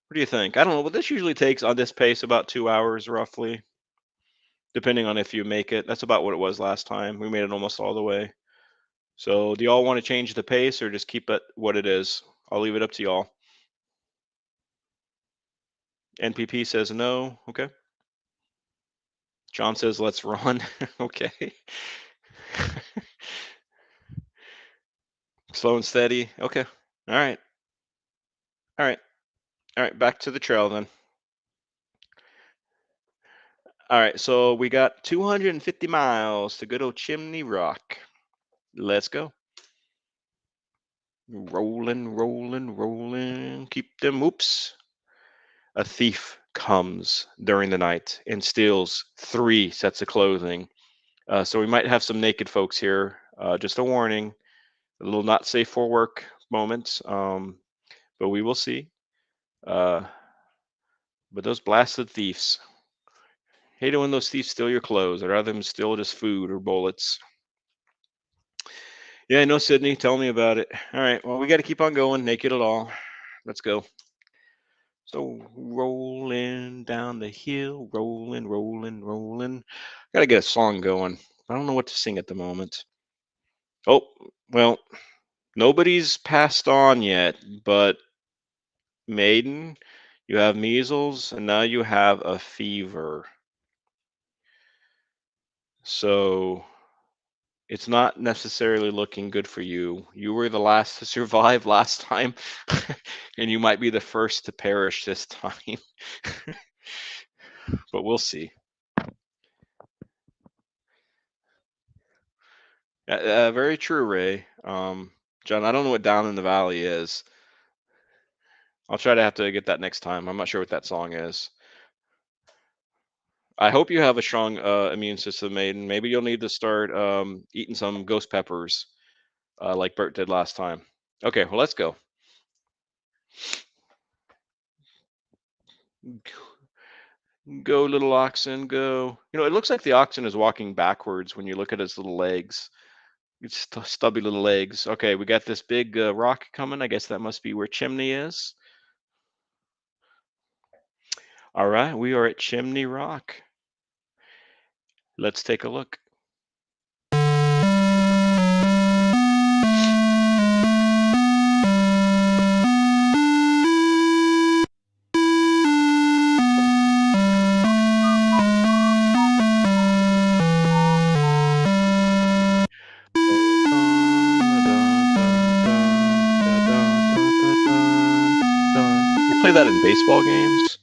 What do you think? I don't know, but this usually takes on this pace about 2 hours roughly, depending on if you make it. That's about what it was last time. We made it almost all the way. So do y'all want to change the pace or just keep it what it is? I'll leave it up to y'all. NPP says no. Okay. John says let's run. Okay. Slow and steady. Okay. All right. All right. All right. Back to the trail then. All right. So we got 250 miles to good old Chimney Rock. Let's go. Rolling, rolling, rolling. Keep them whoops. A thief comes during the night and steals 3 sets of clothing. So we might have some naked folks here. Just a warning, a little not safe for work moment. But we will see. Uh, but those blasted thieves. Hate it when those thieves steal your clothes. I'd rather them steal just food or bullets. Yeah, I know, Sydney. Tell me about it. All right. Well, we got to keep on going. Naked at all. Let's go. So rolling down the hill, rolling, rolling, rolling. Got to get a song going. I don't know what to sing at the moment. Oh, well, nobody's passed on yet, but Maiden, you have measles and now you have a fever. So it's not necessarily looking good for you. You were the last to survive last time, and you might be the first to perish this time. But we'll see. Very true, Ray. John, I don't know what Down in the Valley is. I'll try to have to get that next time. I'm not sure what that song is. I hope you have a strong immune system, Maiden. Maybe you'll need to start eating some ghost peppers, like Bert did last time. Okay, well, let's go. Go, little oxen, go. It looks like the oxen is walking backwards when you look at its little legs. It's stubby little legs. Okay, we got this big rock coming. I guess that must be where Chimney is. All right, we are at Chimney Rock. Let's take a look. You play that in baseball games?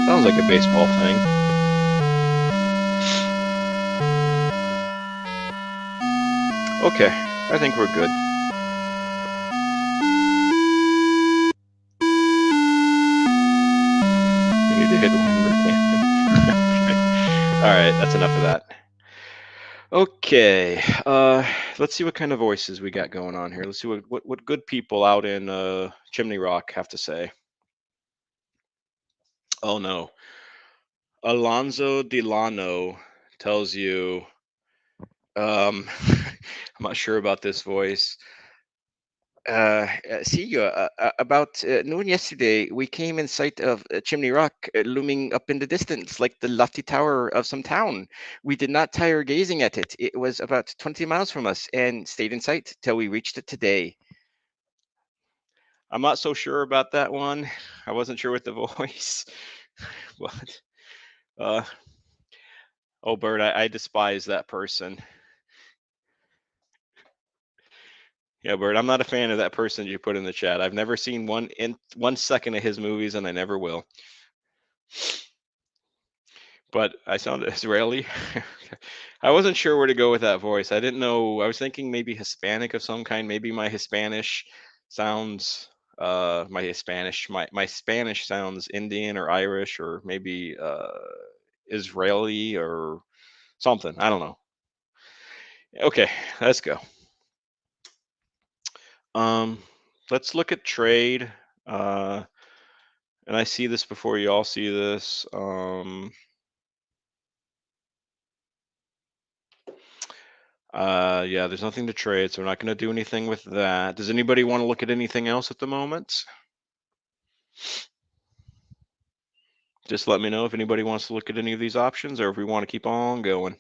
Sounds like a baseball thing. Okay, I think we're good. We need to hit one. All right, that's enough of that. Okay, let's see what kind of voices we got going on here. Let's see what good people out in Chimney Rock have to say. Oh no, Alonzo Delano tells you. I'm not sure about this voice. See you. About noon yesterday, we came in sight of Chimney Rock looming up in the distance like the lofty tower of some town. We did not tire gazing at it. It was about 20 miles from us and stayed in sight till we reached it today. I'm not so sure about that one. I wasn't sure with the voice. But uh, oh, Bert, I despise that person. Yeah, Bert, I'm not a fan of that person you put in the chat. I've never seen 1 second of his movies, and I never will. But I sound Israeli. I wasn't sure where to go with that voice. I didn't know. I was thinking maybe Hispanic of some kind. Maybe my Hispanish sounds my Spanish sounds Indian or Irish or maybe Israeli or something. I don't know. Okay, let's go. Um, let's look at trade. Uh, and I see this before you all see this. Yeah, there's nothing to trade, so we're not going to do anything with that. Does anybody want to look at anything else at the moment? Just let me know if anybody wants to look at any of these options or if we want to keep on going.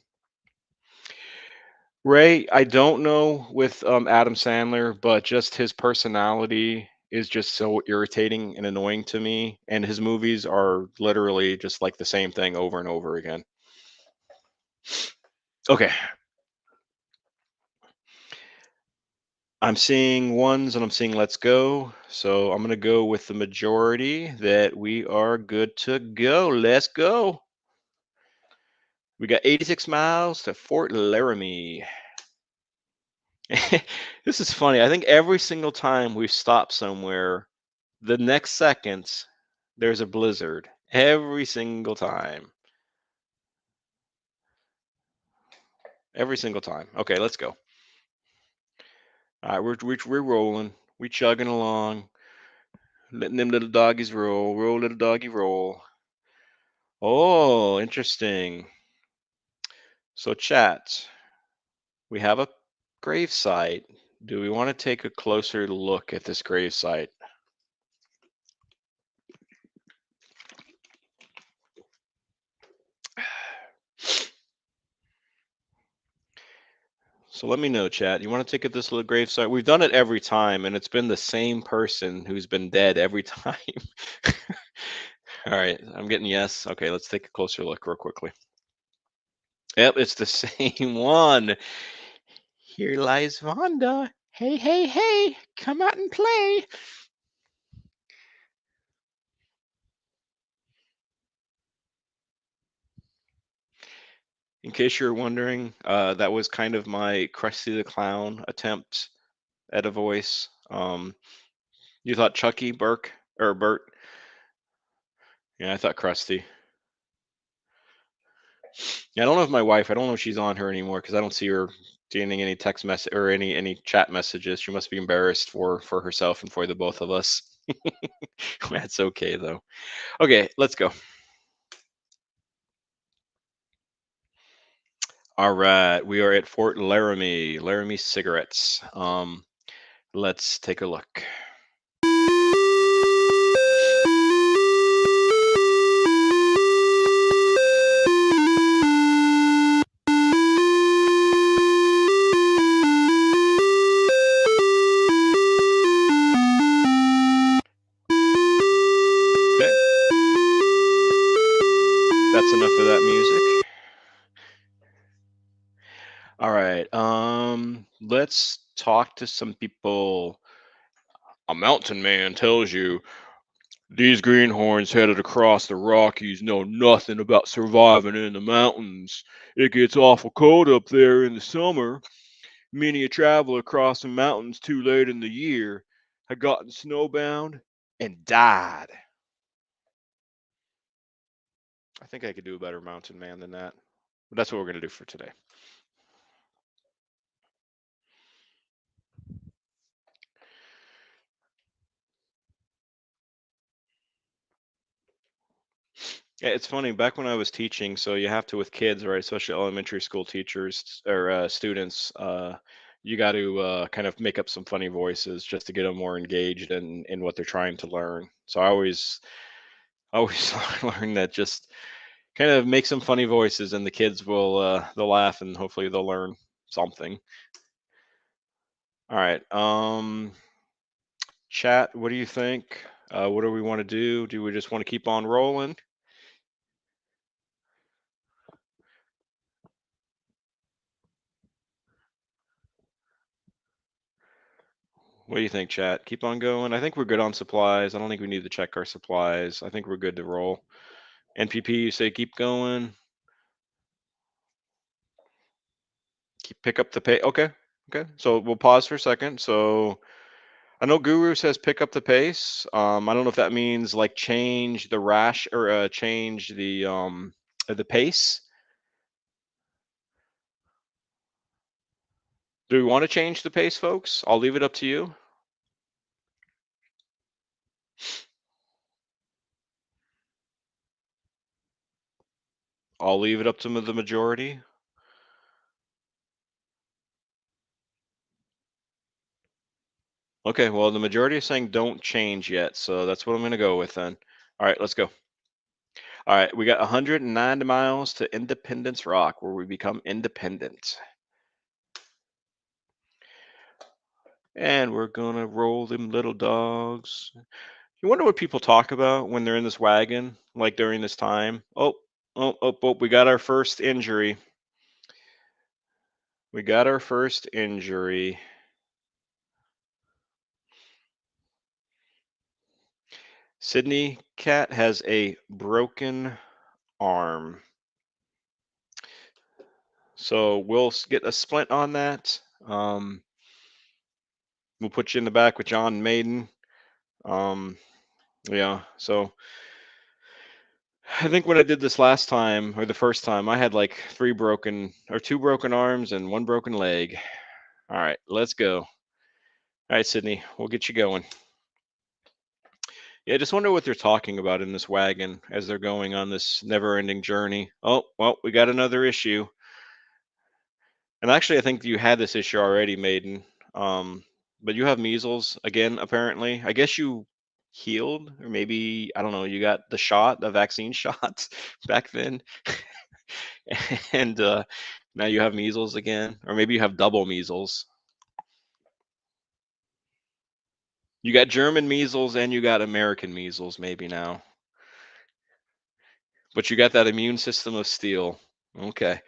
Ray, I don't know with Adam Sandler, but just his personality is just so irritating and annoying to me, and his movies are literally just like the same thing over and over again. Okay, I'm seeing ones and I'm seeing let's go. So I'm going to go with the majority that we are good to go. Let's go. We got 86 miles to Fort Laramie. This is funny. I think every single time we've stopped somewhere, the next seconds there's a blizzard. Every single time. Every single time. Okay, let's go. All right, we're rolling. We chugging along. Letting them little doggies roll. Roll, little doggy, roll. Oh, interesting. So, chat, we have a grave site. Do we want to take a closer look at this grave site? So let me know, chat. You want to take at this little grave site? We've done it every time, and it's been the same person who's been dead every time. All right, I'm getting yes. Okay, let's take a closer look real quickly. Yep, it's the same one. Here lies Vonda. Hey, hey, hey, come out and play. In case you're wondering, that was kind of my Krusty the Clown attempt at a voice. You thought Chucky, Burke, or Bert? Yeah, I thought Krusty. Yeah, I don't know if my wife. I don't know if she's on her anymore because I don't see her getting any text message or any chat messages. She must be embarrassed for herself and for the both of us. That's okay though. Okay, let's go. All right, we are at Fort Laramie. Laramie cigarettes. Let's take a look. Okay, that's enough of that music. All right. Let's talk to some people. A mountain man tells you these greenhorns headed across the Rockies know nothing about surviving in the mountains. It gets awful cold up there in the summer. Many a traveler across the mountains too late in the year had gotten snowbound and died. I think I could do a better mountain man than that. But that's what we're going to do for today. Yeah, it's funny. Back when I was teaching, so you have to with kids, right? Especially elementary school teachers or students. you got to kind of make up some funny voices just to get them more engaged in what they're trying to learn. So I always learn that just kind of make some funny voices, and the kids will they'll laugh, and hopefully they'll learn something. All right, chat. What do you think? What do we want to do? Do we just want to keep on rolling? What do you think, chat? Keep on going. I think we're good on supplies. I don't think we need to check our supplies. I think we're good to roll. NPP, you say keep going. Pick up the pace. Okay. Okay. So we'll pause for a second. So I know Guru says pick up the pace. I don't know if that means like change the rash or change the pace. Do we want to change the pace, folks? I'll leave it up to you. I'll leave it up to the majority. Okay, well, the majority is saying don't change yet, so that's what I'm going to go with then. All right, let's go. All right, we got 190 miles to Independence Rock, where we become independent. And we're going to roll them little dogs. You wonder what people talk about when they're in this wagon, like during this time. Oh, oh, oh, oh, we got our first injury. We got our first injury. Sydney Cat has a broken arm. So we'll get a splint on that. We'll put you in the back with John and Maiden. Yeah, so I think when I did this last time or the first time, I had like two broken arms and one broken leg. All right, let's go. All right, Sydney, we'll get you going. Yeah, I just wonder what they're talking about in this wagon as they're going on this never-ending journey. Oh, well, we got another issue. And actually, I think you had this issue already, Maiden. But you have measles again, apparently. I guess you healed, or maybe, I don't know, you got the vaccine shots back then. And now you have measles again, or maybe you have double measles. You got German measles and you got American measles, maybe now. But you got that immune system of steel. Okay.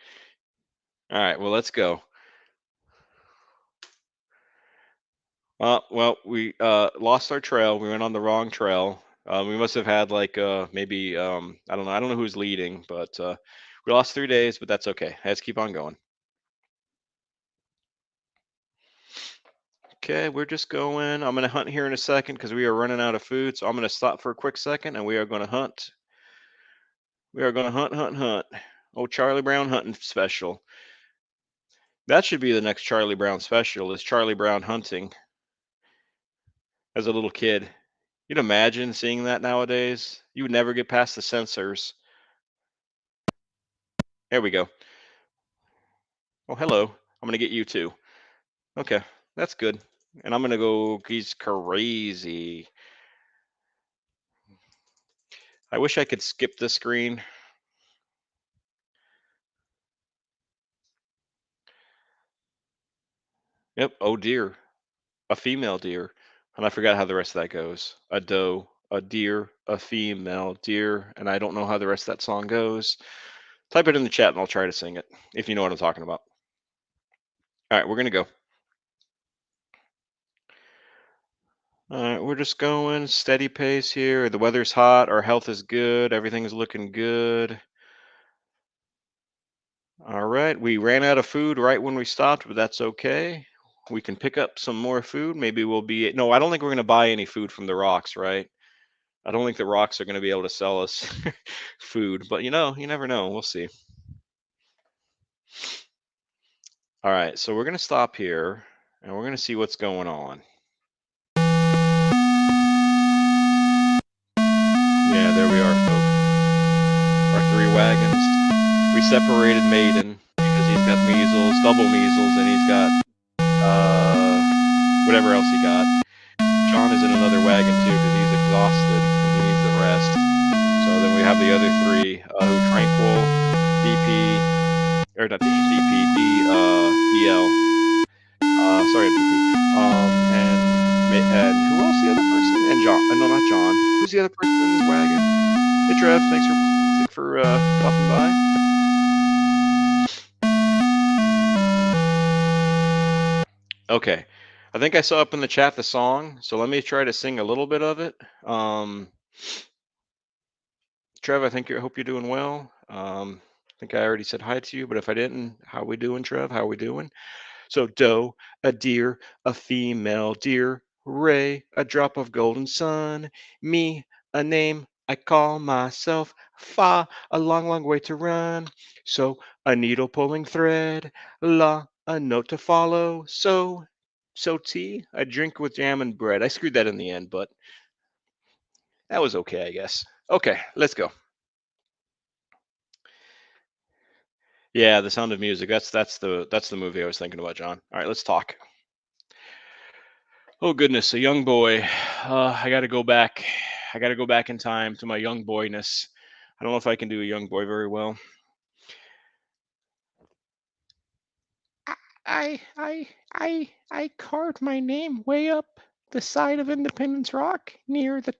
All right. Well, let's go. Well, we lost our trail. We went on the wrong trail. We must have had like maybe I don't know. I don't know who's leading, but we lost 3 days. But that's okay. Let's keep on going. Okay, we're just going. I'm gonna hunt here in a second because we are running out of food. So I'm gonna stop for a quick second, and we are gonna hunt. We are gonna hunt, hunt, hunt. Oh, Charlie Brown hunting special. That should be the next Charlie Brown special. Is Charlie Brown hunting as a little kid? You'd imagine seeing that nowadays. You would never get past the sensors. There we go. Oh, hello. I'm gonna get you too. Okay, that's good. And I'm gonna go. He's crazy. I wish I could skip the screen. Yep. Oh dear. A female deer. And I forgot how the rest of that goes. A doe, a deer, a female deer, and I don't know how the rest of that song goes. Type it in the chat and I'll try to sing it if you know what I'm talking about. All right, we're gonna go. All right, we're just going steady pace here. The weather's hot, our health is good, everything's looking good. All right, we ran out of food right when we stopped, but that's okay. We can pick up some more food. Maybe we'll be, no, I don't think we're going to buy any food from the rocks, right? I don't think the rocks are going to be able to sell us food, but you never know. We'll see. All right, so we're going to stop here and we're going to see what's going on. Yeah, there we are, folks. Our 3 wagons. We separated Maiden because he's got measles, double measles, and he's got uh, whatever else he got. John is in another wagon too because he's exhausted and he needs the rest. So then we have the other three who Tranquil, DP, or not DP, DL. Sorry, DP. And who else? The other person? And John. No, not John. Who's the other person in this wagon? Hey, Trev. Thanks for stopping by. Okay. I think I saw up in the chat the song, so let me try to sing a little bit of it. Trev, I hope you're doing well. I think I already said hi to you, but if I didn't, how we doing, Trev? How we doing? So doe, a deer, a female deer, ray, a drop of golden sun, me, a name I call myself, fa, a long, long way to run. So a needle pulling thread, la, a note to follow. So tea, I drink with jam and bread. I screwed that in the end, but that was okay, I guess. Okay, let's go. Yeah, The Sound of Music. That's the movie I was thinking about, John. All right, let's talk. Oh goodness, a young boy. I got to go back. I got to go back in time to my young boyness. I don't know if I can do a young boy very well. I carved my name way up the side of Independence Rock near the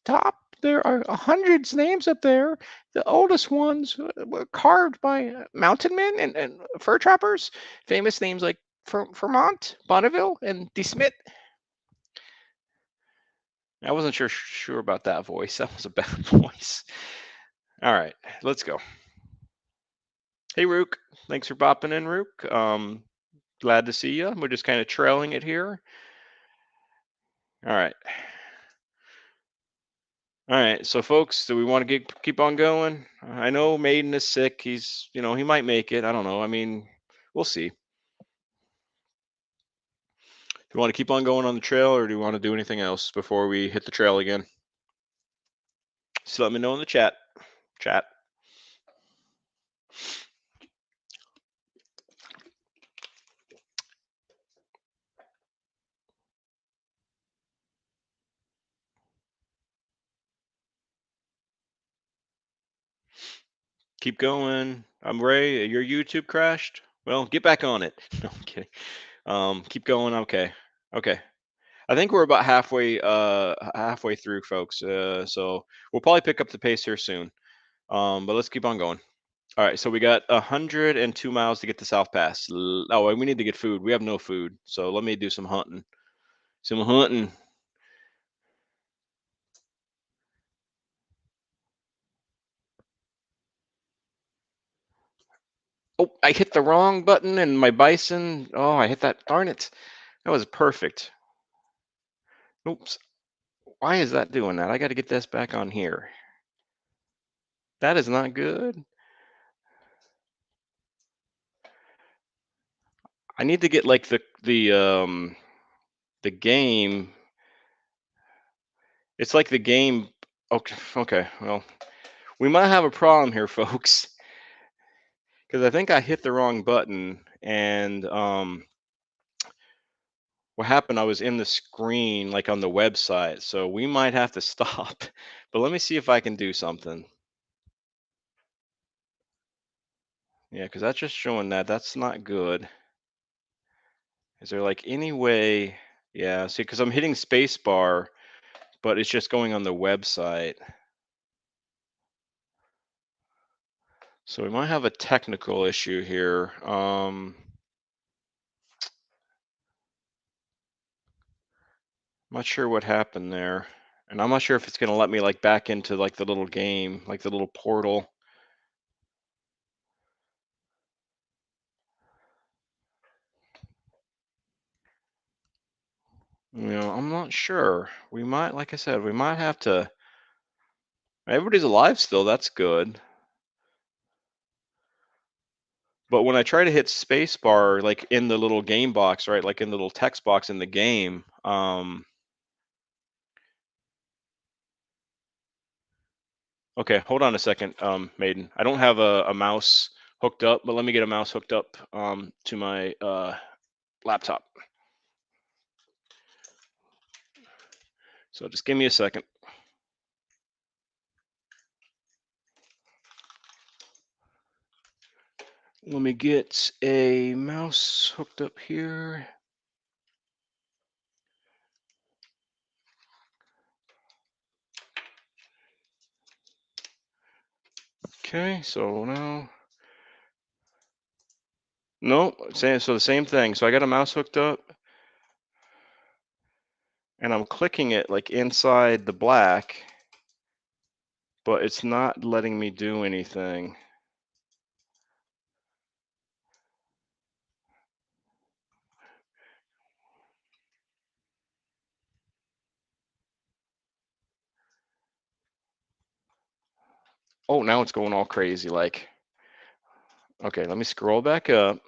top. There are hundreds names up there. The oldest ones were carved by mountain men and fur trappers. Famous names like Vermont, Bonneville, and De Smet. I wasn't sure about that voice. That was a bad voice. All right, let's go. Hey, Rook. Thanks for popping in, Rook. Glad to see you. We're just kind of trailing it here. All right. All right. So, folks, do we want to keep on going? I know Maiden is sick. He might make it. I don't know. I mean, we'll see. Do you want to keep on going on the trail, or do you want to do anything else before we hit the trail again? Just let me know in the chat. Chat. Keep going. I'm Ray. Your YouTube crashed. Well, get back on it. No, I'm kidding. Keep going. Okay. Okay. I think we're about halfway through, folks. So we'll probably pick up the pace here soon. But let's keep on going. All right. So we got 102 miles to get to South Pass. Oh, and we need to get food. We have no food. So let me do some hunting. Some hunting. Oh, I hit the wrong button and my bison. Oh, I hit that. Darn it. That was perfect. Oops. Why is that doing that? I got to get this back on here. That is not good. I need to get like the game. It's like the game. Okay, okay. Well, we might have a problem here, folks, because I think I hit the wrong button, and what happened? I was in the screen, like on the website, so we might have to stop. But let me see if I can do something. Yeah, because that's just showing that. That's not good. Is there like any way? Yeah, see, because I'm hitting spacebar, but it's just going on the website. So we might have a technical issue here. Not sure what happened there. And I'm not sure if it's gonna let me like back into like the little game, like the little portal. I'm not sure. We might, like I said, we might have to. Everybody's alive still. That's good. But when I try to hit spacebar, like in the little game box, right, like in the little text box in the game, okay, hold on a second, Maiden. I don't have a mouse hooked up, but let me get a mouse hooked up to my laptop. So just give me a second. Let me get a mouse hooked up here. Okay, so now, no, so the same thing. So I got a mouse hooked up and I'm clicking it like inside the black, but it's not letting me do anything. Oh, now it's going all crazy. Like, okay, let me scroll back up.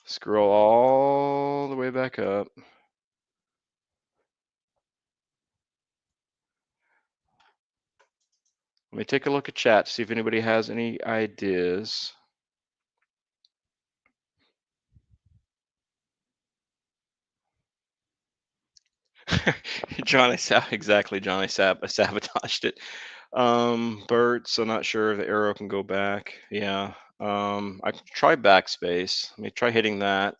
Scroll all the way back up. Let me take a look at chat, see if anybody has any ideas. John, exactly, John, I sabotaged it. Bert, so not sure if the arrow can go back. Yeah. I can try backspace. Let me try hitting that.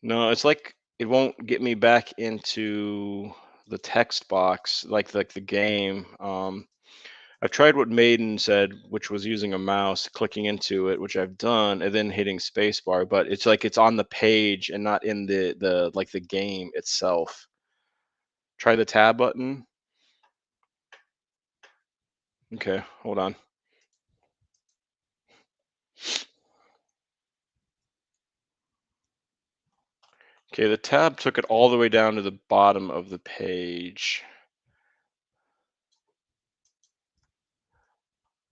No, it's like it won't get me back into the text box like the game. I've tried what Maiden said, which was using a mouse, clicking into it, which I've done, and then hitting spacebar, but it's like it's on the page and not in the like the game itself. Try the tab button. Okay, hold on. Okay, the tab took it all the way down to the bottom of the page.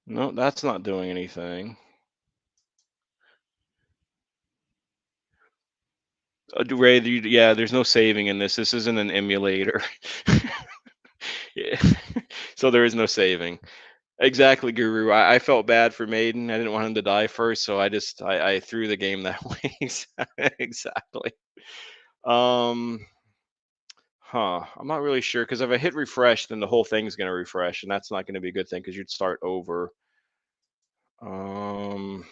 No, that's not doing anything. Ray, yeah, there's no saving in this. This isn't an emulator. Yeah. So there is no saving. Exactly, Guru. I felt bad for Maiden. I didn't want him to die first, so I threw the game that way. Exactly. Um, I'm not really sure because if I hit refresh, then the whole thing's gonna refresh, and that's not gonna be a good thing because you'd start over. Um,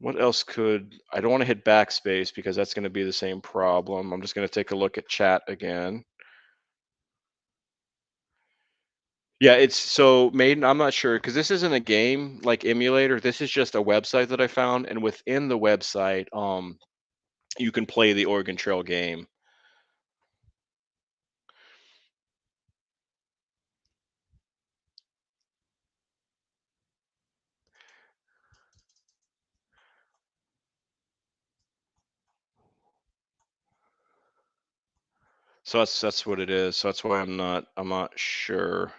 what else could I don't want to hit backspace because that's gonna be the same problem. I'm just gonna take a look at chat again. Yeah, it's so Maiden, I'm not sure because this isn't a game like emulator. This is just a website that I found, and within the website, you can play the Oregon Trail game. So that's what it is. So that's why I'm not sure.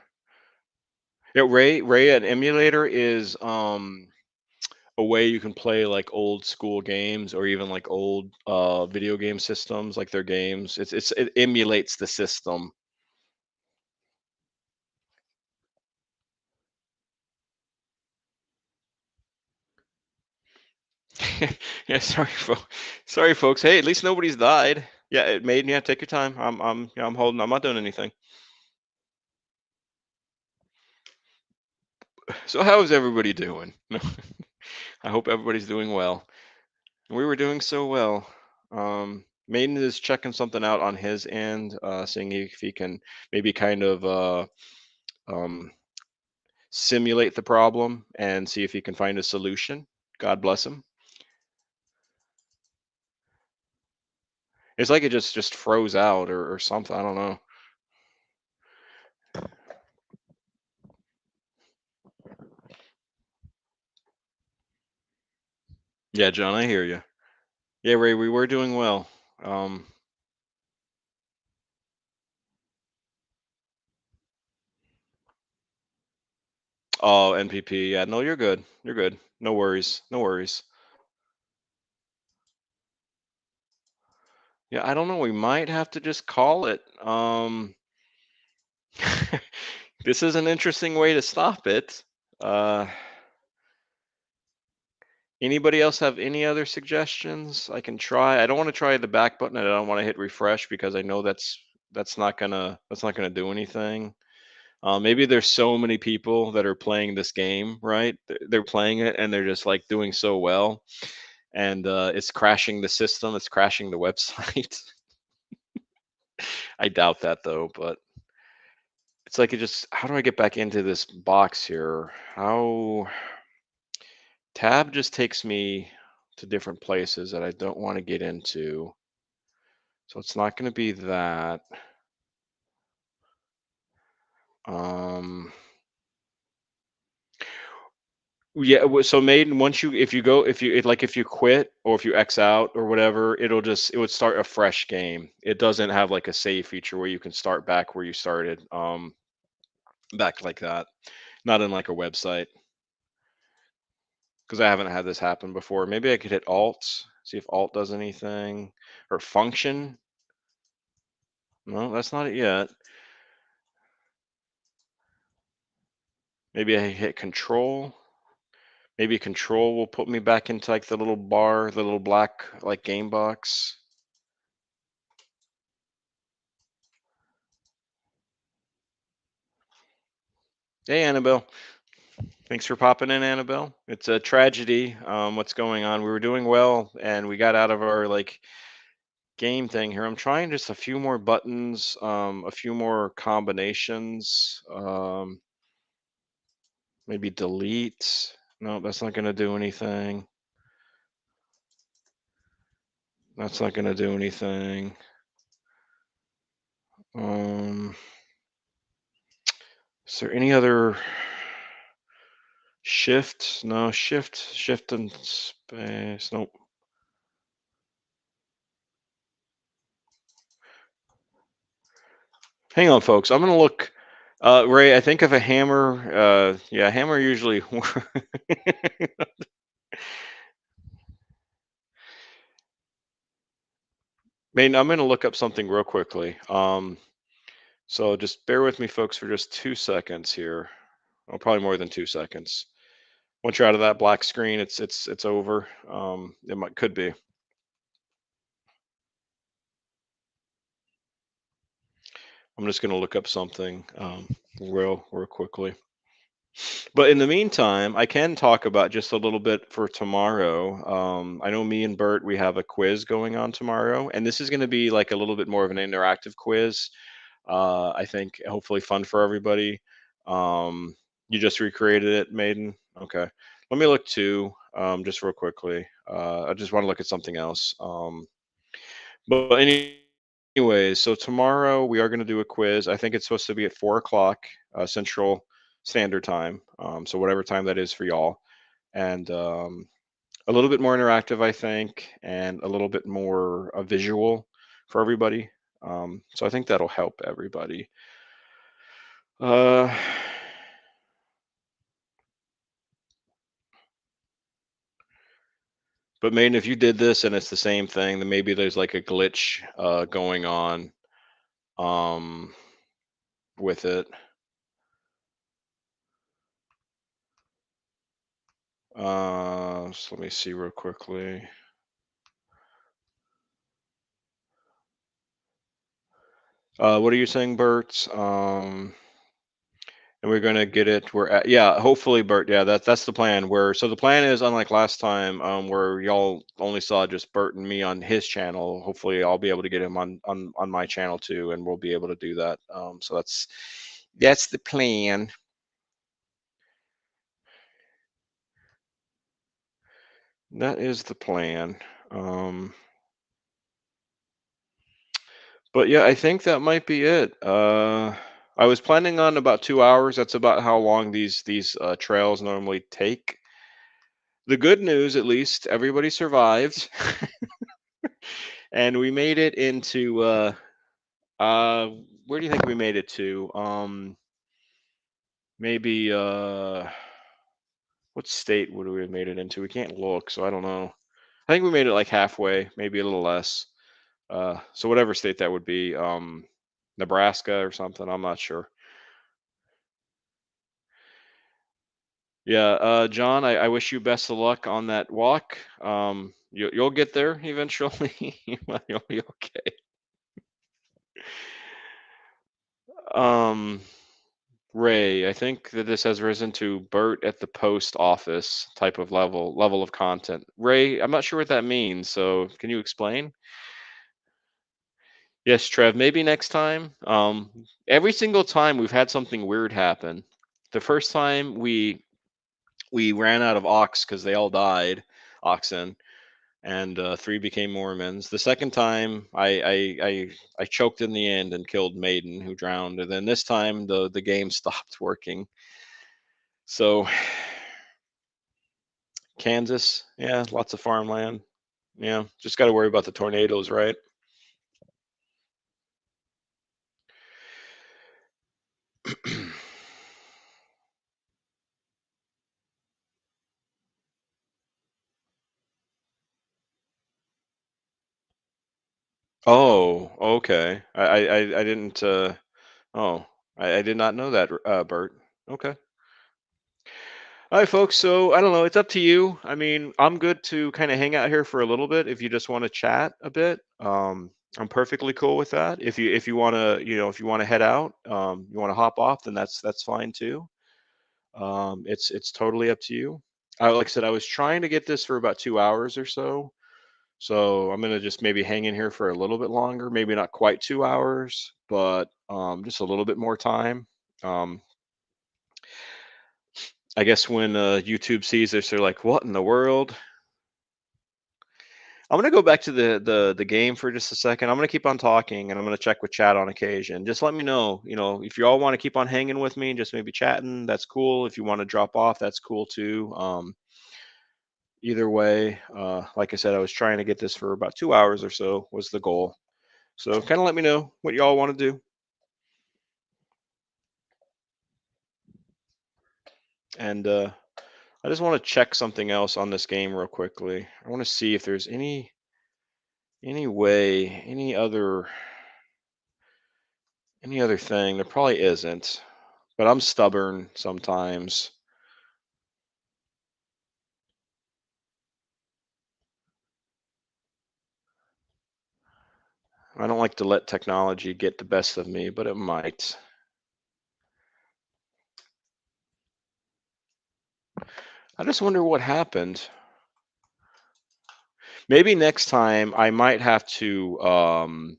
Yeah, Ray an emulator is a way you can play like old school games or even like old video game systems like their games. It emulates the system. Yeah, sorry folks. Hey, at least nobody's died. Yeah, it made yeah, take your time. Yeah, I'm holding. I'm not doing anything. So how is everybody doing? I hope everybody's doing well. We were doing so well. Maiden is checking something out on his end, seeing if he can maybe kind of um, simulate the problem and see if he can find a solution. God bless him. It's like it just froze out or something. I don't know. Yeah, John, I hear you. Yeah, Ray, we were doing well. Um, oh, NPP. Yeah, no, you're good. You're good. No worries. No worries. Yeah, I don't know. We might have to just call it. This is an interesting way to stop it. Uh, Anybody else have any other suggestions I can try? I don't want to try the back button. And I don't want to hit refresh because I know that's not gonna do anything. Maybe there's so many people that are playing this game, right? They're playing it and they're just like doing so well, and it's crashing the system. It's crashing the website. I doubt that though, but it's like it just. How do I get back into this box here? How tab just takes me to different places that I don't want to get into. So it's not going to be that. Um, yeah. So Maiden, once you, if you go, if you, like, if you quit or if you X out or whatever, it would start a fresh game. It doesn't have like a save feature where you can start back where you started, back like that. Not in like a website, because I haven't had this happen before. Maybe I could hit Alt, see if Alt does anything, or Function. No, that's not it yet. Maybe I hit Control. Maybe Control will put me back into like the little bar, the little black like game box. Hey, Annabelle. Thanks for popping in, Annabelle. It's a tragedy. What's going on? We were doing well, and we got out of our like game thing here. I'm trying just a few more buttons, a few more combinations. Maybe delete. No, that's not going to do anything. That's not going to do anything. Um, is there any other shift? No, shift and space. Nope. Hang on, folks. I'm gonna look. Ray, I think of a hammer. Yeah, hammer usually. Man, I'm gonna look up something real quickly. So just bear with me, folks, for just 2 seconds here. Oh, probably more than 2 seconds. Once you're out of that black screen, it's over. It could be. I'm just gonna look up something real quickly. But in the meantime, I can talk about just a little bit for tomorrow. I know me and Bert, we have a quiz going on tomorrow, and this is going to be like a little bit more of an interactive quiz. I think hopefully fun for everybody. You just recreated it, Maiden. Okay. Let me look too, just real quickly. I just want to look at something else. But anyways, so tomorrow we are going to do a quiz. I think it's supposed to be at 4 o'clock Central Standard Time. So whatever time that is for y'all, and a little bit more interactive, I think, and a little bit more visual for everybody. So I think that'll help everybody. Uh, but Maiden, if you did this and it's the same thing, then maybe there's like a glitch going on um, with it. So let me see real quickly. What are you saying, Bert? And we're gonna get it. We're at, yeah, hopefully, Bert. Yeah, that's the plan. Where so the plan is, unlike last time, where y'all only saw just Bert and me on his channel. Hopefully, I'll be able to get him on my channel too, and we'll be able to do that. So that's the plan. That is the plan. Um, but yeah, I think that might be it. I was planning on about 2 hours. That's about how long these trails normally take. The good news, at least, everybody survived, and we made it into. Uh, where do you think we made it to? Maybe. What state would we have made it into? We can't look, so I don't know. I think we made it like halfway, maybe a little less. So whatever state that would be, Nebraska or something. I'm not sure. Yeah, John, I wish you best of luck on that walk. You'll get there eventually. You'll be okay. Um, Ray, I think that this has risen to Bert at the post office type of level of content. Ray, I'm not sure what that means, so can you explain? Yes, Trev, maybe next time. Every single time we've had something weird happen. The first time we ran out of ox because they all died, oxen, and three became Mormons. The second time, I choked in the end and killed Maiden, who drowned. And then this time, the game stopped working. So Kansas, yeah, lots of farmland. Yeah, just got to worry about the tornadoes, right? Oh, okay. I didn't. Oh, I did not know that, Bert. Okay. All right, folks. So I don't know. It's up to you. I mean, I'm good to kind of hang out here for a little bit if you just want to chat a bit. I'm perfectly cool with that. If you want to, if you want to head out, you want to hop off, then that's fine too. It's totally up to you. Like I said, I was trying to get this for about 2 hours or so. So I'm gonna just maybe hang in here for a little bit longer. Maybe not quite 2 hours, but just a little bit more time. Um, I guess when YouTube sees this, they're like, "What in the world?" I'm gonna go back to the game for just a second. I'm gonna keep on talking, and I'm gonna check with chat on occasion. Just let me know, if you all want to keep on hanging with me and just maybe chatting, that's cool. If you want to drop off, that's cool too. Either way, like I said, I was trying to get this for about 2 hours or so was the goal. So kind of let me know what y'all want to do, and I just want to check something else on this game real quickly. I want to see if there's any way, any other thing. There probably isn't, but I'm stubborn sometimes. I don't like to let technology get the best of me, but it might. I just wonder what happened. Maybe next time I might have to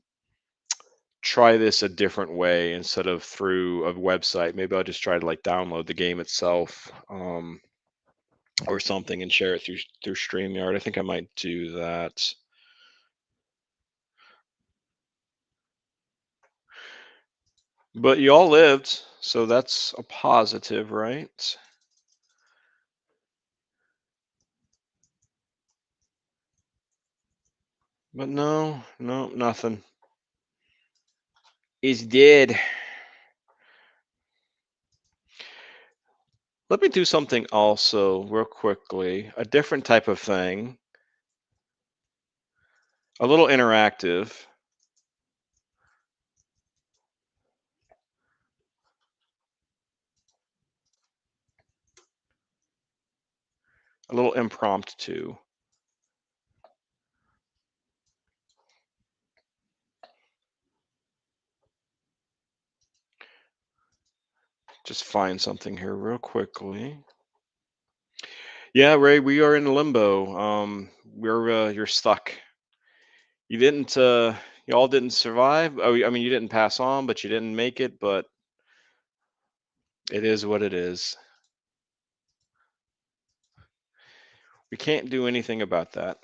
try this a different way instead of through a website. Maybe I'll just try to like download the game itself, or something and share it through StreamYard. I think I might do that. But you all lived, so that's a positive, right? But no, no, nothing. He's dead. Let me do something also, real quickly. A different type of thing. A little interactive. A little impromptu. Just find something here real quickly. Yeah, Ray, we are in limbo. You're stuck. You didn't. Y'all didn't survive. Oh, I mean, you didn't pass on, but you didn't make it. But it is what it is. We can't do anything about that.